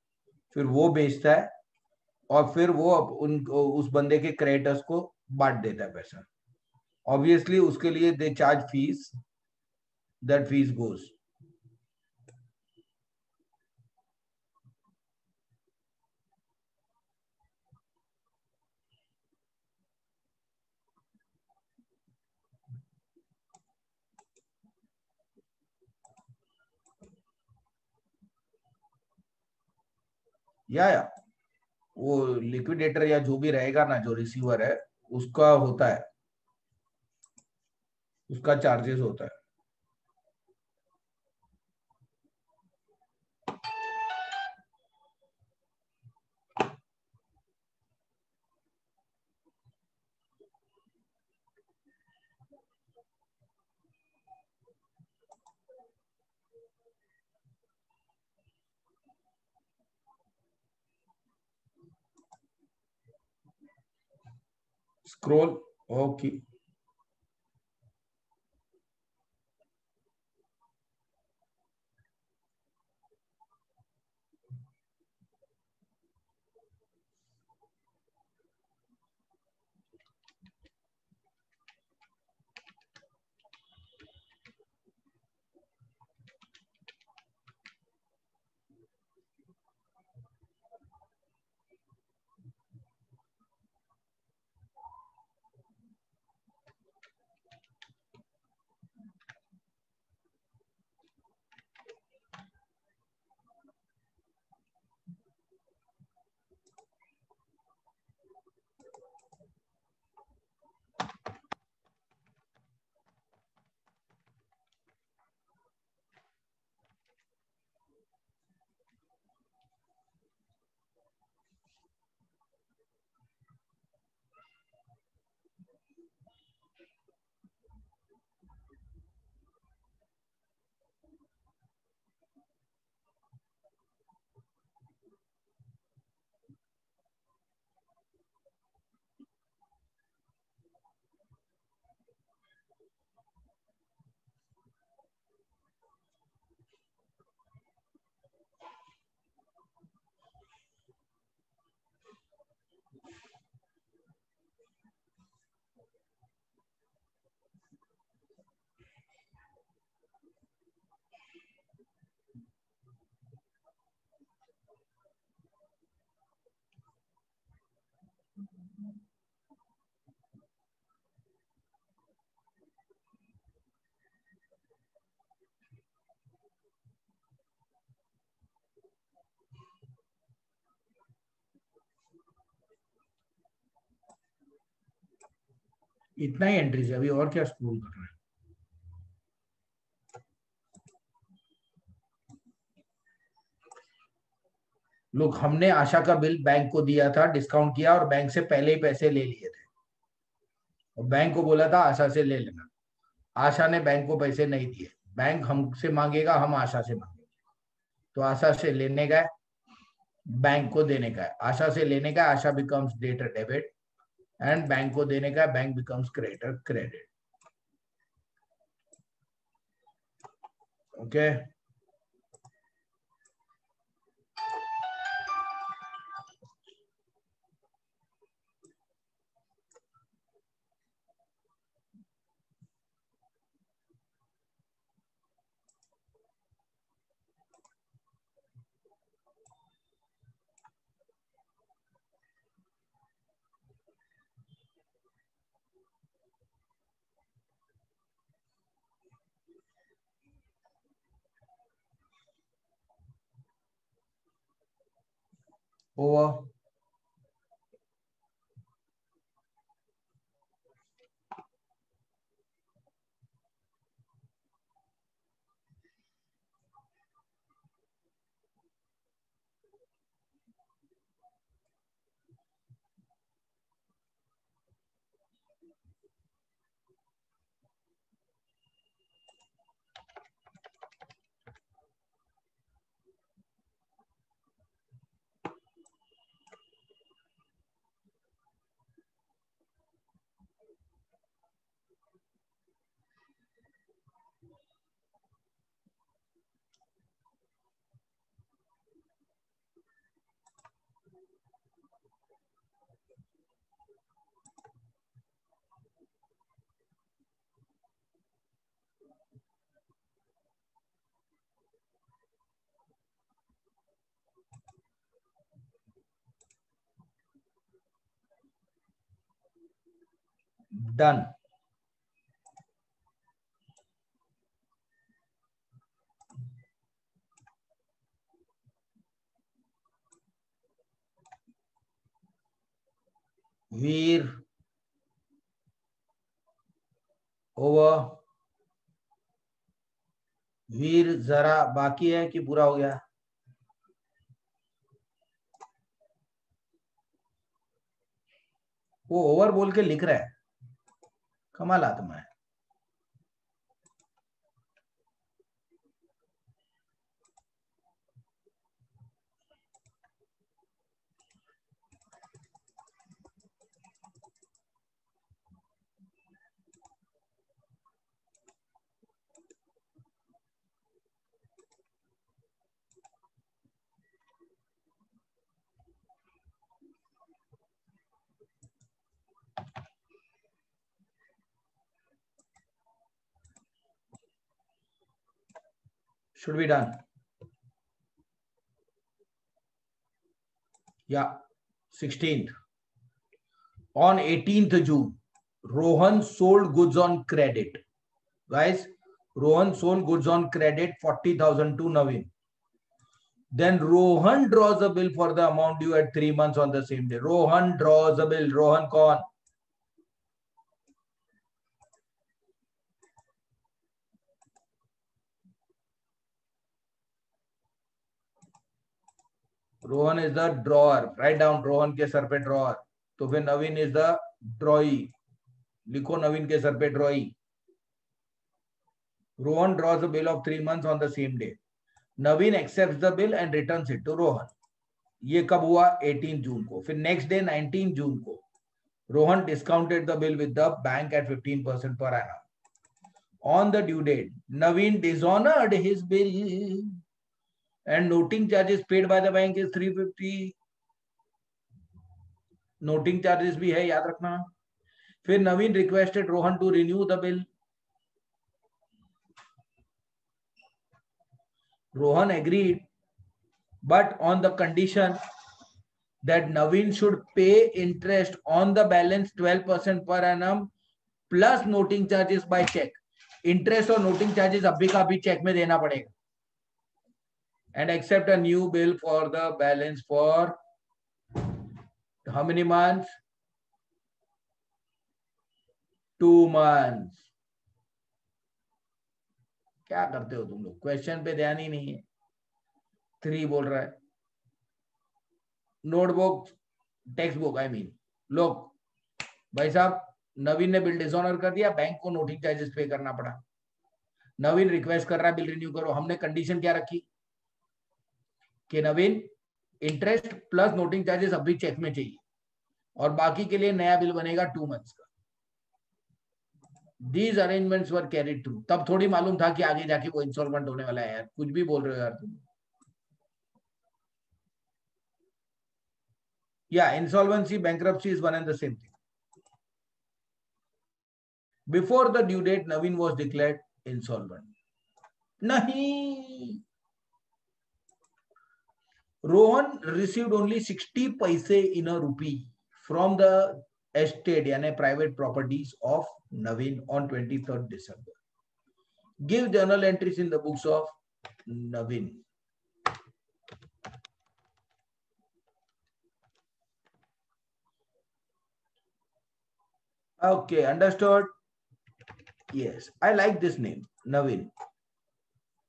फिर वो बेचता है और फिर वो उस बंदे के क्रेडिटर्स को बांट देता है पैसा। ऑब्वियसली उसके लिए they charge fees, that fees goes. या वो लिक्विडेटर या जो भी रहेगा ना, जो रिसीवर है उसका होता है, उसका चार्जेस होता है। Scroll, okay. इतना ही एंट्रीज है, अभी और क्या स्क्रोल करना है। लोग, हमने आशा का बिल बैंक को दिया था, डिस्काउंट किया और बैंक से पहले ही पैसे ले लिए थे और बैंक को बोला था आशा से ले लेना। आशा ने बैंक को पैसे नहीं दिए, बैंक हमसे मांगेगा, हम आशा से मांगेंगे। तो आशा से लेने का है, बैंक को देने का है। आशा से लेने का, Asha becomes debtor debit and bank को देने का, bank becomes creditor credit. Okay, over. Done. Veer over. Veer जरा बाकी है कि पूरा हो गया? वो ओवर बोल के लिख रहा है, कमाल आत्मा है। Should be done. Yeah, 16th. On 18th June, Rohan sold goods on credit. Guys, Rohan sold goods on credit 40,000 to Naveen. Then Rohan draws a bill for the amount due at 3 months on the same day. Rohan draws a bill. Rohan कौन? Rohan is the drawer. Write down, Rohan के sir पे drawer. तो फिर नवीन is the ड्रॉई। लिखो नवीन के sir पे ड्रॉई। Rohan draws a bill of 3 months on the same day. Naveen accepts the bill and returns it to Rohan. ये कब हुआ? 18 जून को। फिर नेक्स्ट डे 19 जून को Rohan discounted the bill with the bank at 15% per annum. On the due date, Naveen dishonored his bill and noting charges paid by the bank is 350. Noting charges भी है, याद रखना। फिर Naveen requested Rohan to renew the bill. Rohan agreed, but on the condition that Naveen should pay interest on the balance 12% per annum plus noting charges by check. Interest और noting charges अभी का अभी check में देना पड़ेगा। And accept a new bill for the balance for how many months? 2 months. क्या करते हो तुम लोग, क्वेश्चन पे ध्यान ही नहीं है. 3 बोल रहा है. Notebook, text book, I mean. लोग भाई साहब, नवीन ने बिल डिसऑनर कर दिया, बैंक को नोटिंग चार्जेस पे करना पड़ा. नवीन रिक्वेस्ट कर रहा है बिल रिन्यू करो. हमने कंडीशन क्या रखी कि नवीन इंटरेस्ट प्लस नोटिंग चार्जेस अभी चेक में चाहिए और बाकी के लिए नया बिल बनेगा 2 मंथ्स का. These arrangements were carried through. तब थोड़ी मालूम था कि आगे जाके वो इंस्टॉलमेंट होने वाला है. यार कुछ भी बोल रहे हो यार तुम. या insolvency, bankruptcy is one and the same thing. Before the due date Naveen was declared insolvent. नहीं, Rohan received only 60 paise in a rupee from the estate यानी private properties of Naveen on 23rd December. Give journal entries in the books of Naveen. Okay, understood? Yes, I like this name, Naveen.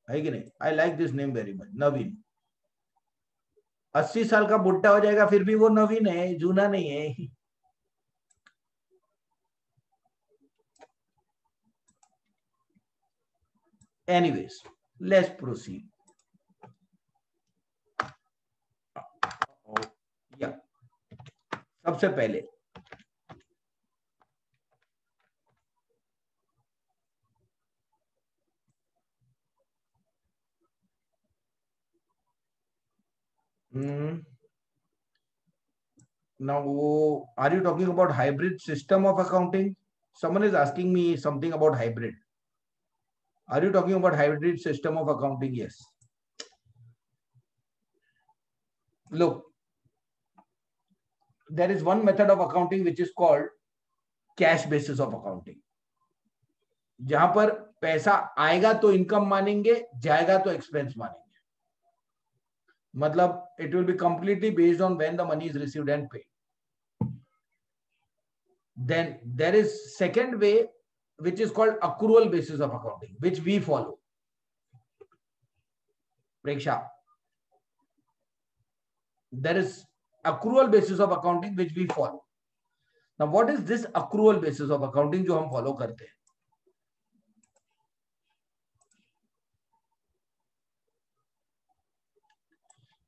है कि नहीं? I like this name very much, Naveen. 80 साल का बुढ़ा हो जाएगा फिर भी वो नवीन है, जूना नहीं है. Anyways, let's proceed. Yeah. सबसे पहले now, are you talking about hybrid system of accounting? Someone is asking me something about hybrid. Are you talking about hybrid system of accounting? Yes. Look, there is one method of accounting which is called cash basis of accounting. जहां पर पैसा आएगा तो income मानेंगे, जाएगा तो expense मानेंगे. मतलब it will be completely based on when the money is received and paid. Then there is second way which is called accrual basis of accounting, which we follow. Preksha, there is accrual basis of accounting which we follow. Now what is this accrual basis of accounting जो हम follow करते हैं?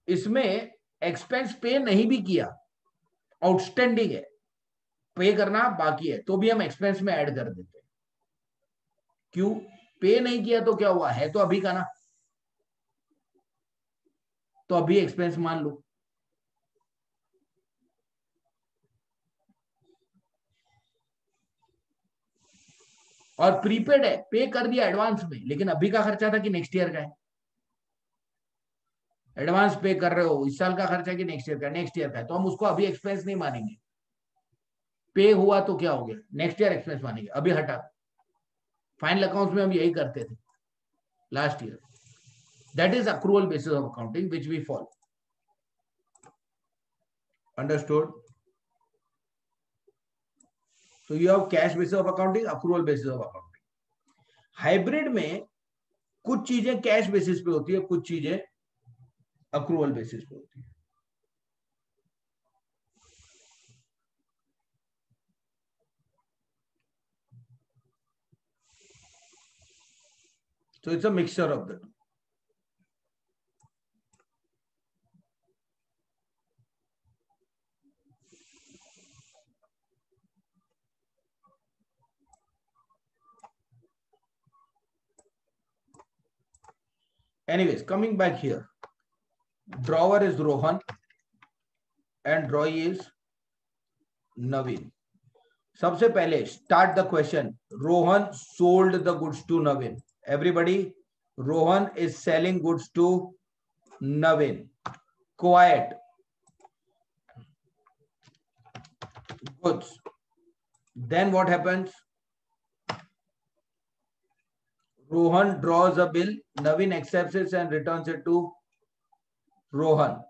इसमें expense पे नहीं भी किया, outstanding है, पे करना बाकी है, तो भी हम एक्सपेंस में ऐड कर देते हैं. क्यों? पे नहीं किया तो क्या हुआ, है तो अभी का ना, तो अभी एक्सपेंस मान लो. और प्रीपेड है, पे कर दिया एडवांस में, लेकिन अभी का खर्चा था कि नेक्स्ट ईयर का है. एडवांस पे कर रहे हो, इस साल का खर्चा कि नेक्स्ट ईयर का, नेक्स्ट ईयर का है, तो हम उसको अभी एक्सपेंस नहीं मानेंगे. पे हुआ तो क्या हो गया, नेक्स्ट ईयर एक्सपेंस मानेंगे, अभी हटा. फाइनल अकाउंट्स में हम यही करते थे last year. That is accrual basis of accounting which we follow. Understood? So you have cash basis of accounting, accrual basis of accounting. Hybrid में कुछ चीजें कैश बेसिस पे होती है, कुछ चीजें अक्रूवल बेसिस पे होती है. So it's a mixture of the two. Anyways, coming back here, drawer is Rohan and drawee is Naveen. सबसे पहले start the question. Rohan sold the goods to Naveen. Everybody, Rohan is selling goods to Naveen. Quiet. Goods. Then what happens? Rohan draws a bill. Naveen accepts it and returns it to Rohan.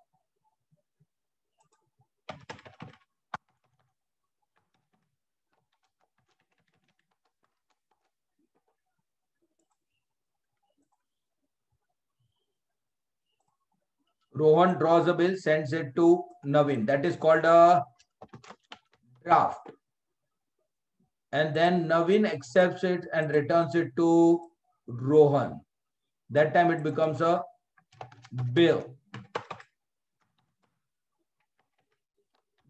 Rohan draws a bill, sends it to Navin. That is called a draft. And then Navin accepts it and returns it to Rohan. That time it becomes a bill.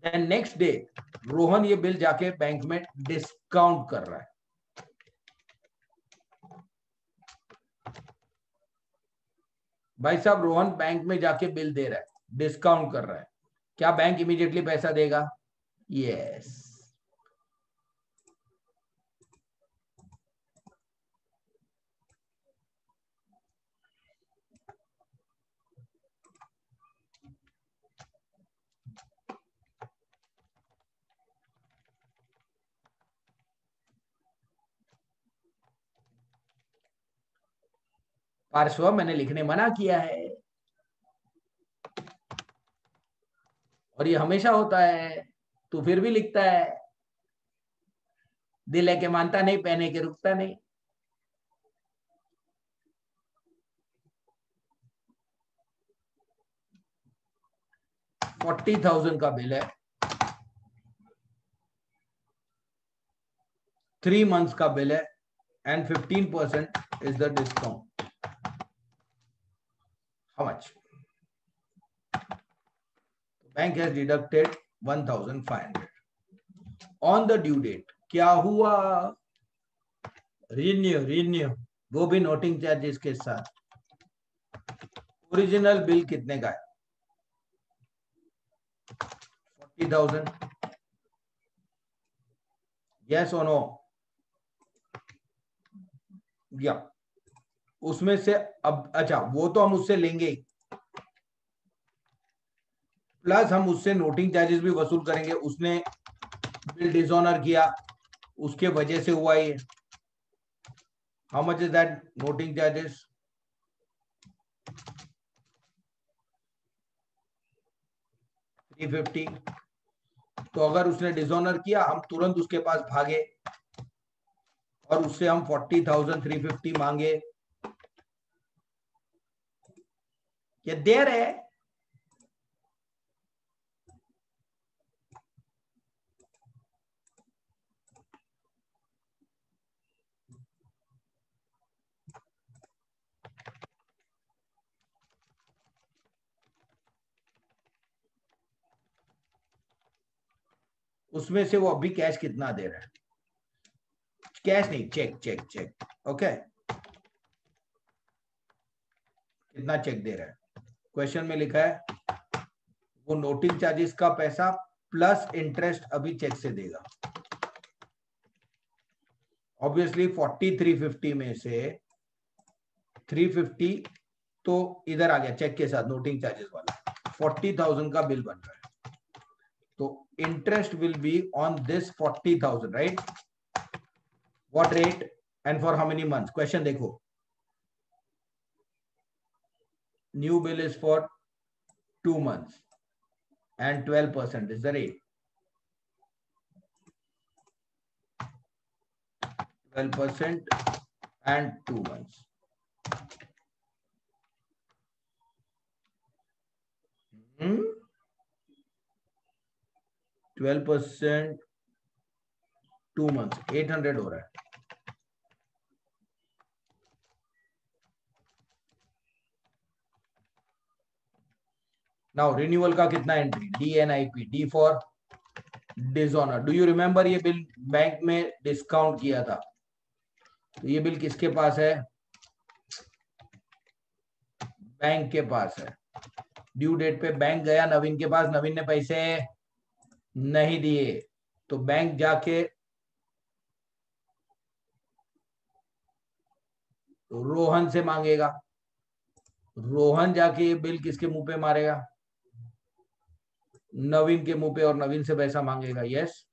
Then next day Rohan ये bill जाके bank में discount कर रहा है. भाई साहब Rohan bank में जाके बिल दे रहा है, डिस्काउंट कर रहा है. क्या बैंक इमीडिएटली पैसा देगा? यस. पार्श्व मैंने लिखने मना किया है और ये हमेशा होता है, तू फिर भी लिखता है. दिल है के मानता नहीं, पहने के रुकता नहीं. $40,000 का बिल है, 3 months का बिल है and 15% is the discount. How much? Bank has deducted 1,500 on the due date. क्या हुआ? रिन्यू वो भी नोटिंग चार्जेस के साथ. ओरिजिनल बिल कितने का है? 40,000. यस और नो? या उसमें से अब अच्छा वो तो हम उससे लेंगे, प्लस हम उससे नोटिंग चार्जेस भी वसूल करेंगे. उसने बिल डिसऑनर किया, उसके वजह से हुआ ये. How much is that noting charges? 350. तो अगर उसने डिसऑनर किया, हम तुरंत उसके पास भागे और उससे हम 40,350 मांगे. ये देर है. उसमें से वो अभी कैश कितना दे रहा है? कैश नहीं, चेक. ओके, कितना चेक दे रहा है? क्वेश्चन में लिखा है वो नोटिंग चार्जेस का पैसा प्लस इंटरेस्ट अभी चेक से देगा. ऑब्वियसली 40,350 में से 350 तो इधर आ गया चेक के साथ, नोटिंग चार्जेस वाला. 40,000 का बिल बन रहा है, तो interest will be on this 40,000, right? What rate and for how many months? Question देखो. New bill is for 2 months and 12% is the rate. 12% and 2 months. Hmm? 12% 2 months 800 हो रहा है. नाउ रिन्यूअल का कितना entry? DNIP, D for dishonour. Do you remember ये bill bank में discount किया था? तो ये बिल किसके पास है? बैंक के पास है. ड्यू डेट पे बैंक गया नवीन के पास, नवीन ने पैसे नहीं दिए, तो बैंक जाके रोहन से मांगेगा. रोहन जाके ये बिल किसके मुंह पे मारेगा? नवीन के मुंह पे, और नवीन से पैसा मांगेगा. यस.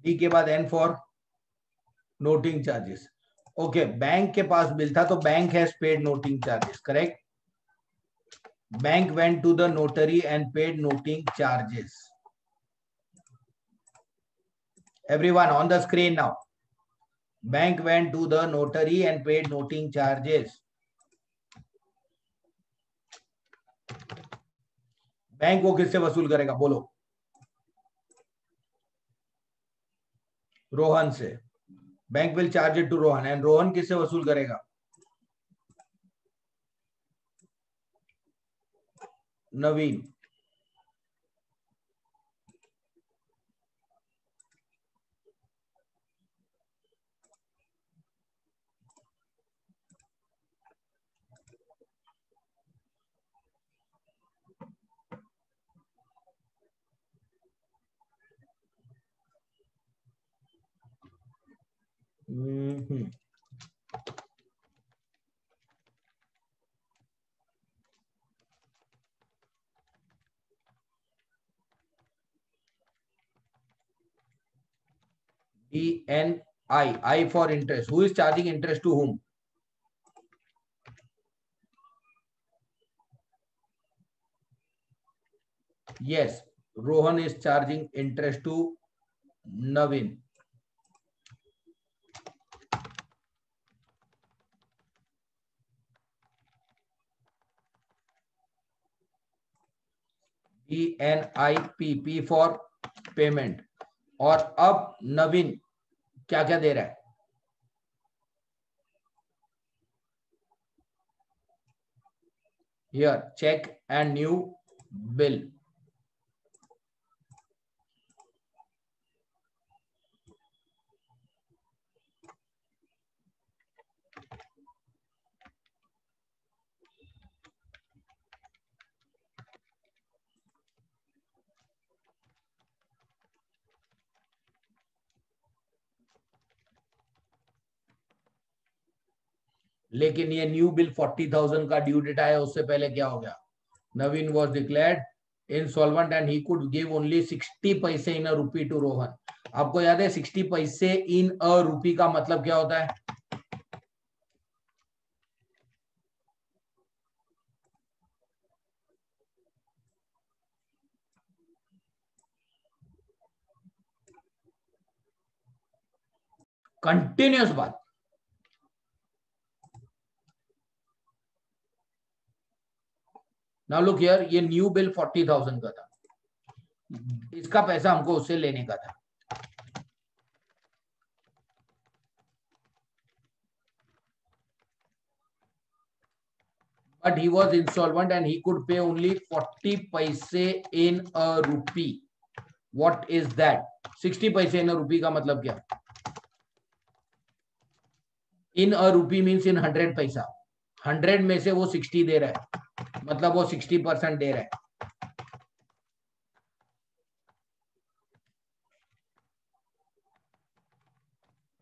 डी के बाद N for noting charges. Okay, bank के पास बिल था तो bank has paid noting charges, correct. Bank went to the notary and paid noting charges. Everyone on the screen now. Bank went to the notary and paid noting charges. Bank वो किससे वसूल करेगा, बोलो. रोहन से. Bank will charge it to Rohan, and Rohan किससे वसूल करेगा, नवीन. DNI, I for interest. Who is charging interest to whom? Yes, Rohan is charging interest to Navin. DNIP, P for payment. और अब नवीन क्या क्या दे रहा है, here check and new bill. लेकिन ये न्यू बिल 40,000 का ड्यू डेट आया, उससे पहले क्या हो गया, Naveen was declared insolvent and he could give only 60 पैसे इन अ रूपी टू रोहन. आपको याद है 60 पैसे इन अ रूपी का मतलब क्या होता है, कंटिन्यूअस बात. नाउ लुक हियर, ये न्यू बिल 40,000 का था, इसका पैसा हमको उससे लेने का था. But he was insolvent and he could pay only 40 paise in a rupee. What is that? 60 paise in a rupee का मतलब क्या? In a rupee means in 100 पैसा. 100 में से वो 60 दे रहा है, मतलब वो 60% दे रहा है.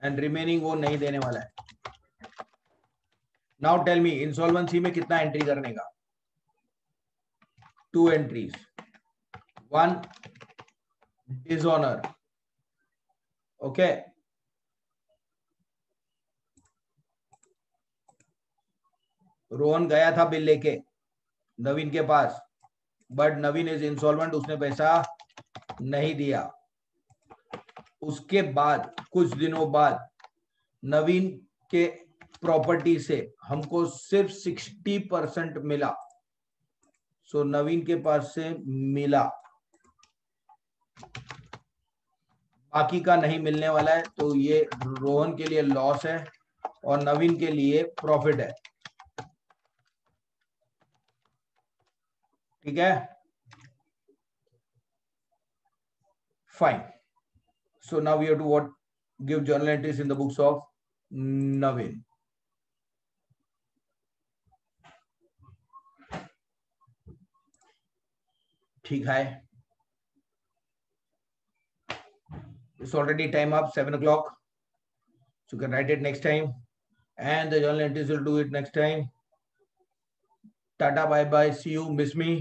एंड रिमेनिंग वो नहीं देने वाला है. नाउ टेल मी, इंसॉल्वेंसी में कितना एंट्री करने का, 2 एंट्रीज. 1 dishonour, okay. रोहन गया था बिल लेके नवीन के पास, बट नवीन इज इंसॉल्वेंट, उसने पैसा नहीं दिया. उसके बाद कुछ दिनों बाद नवीन के प्रॉपर्टी से हमको सिर्फ 60% मिला. सो नवीन के पास से मिला, बाकी का नहीं मिलने वाला है. तो ये रोहन के लिए लॉस है और नवीन के लिए प्रॉफिट है. ठीक है, fine. So now we have to give journal entries in the books of Navin. ठीक है, it's already time up, 7 o'clock. So you can write it next time, and the journal entries will do it next time. Tata, bye bye, see you, miss me.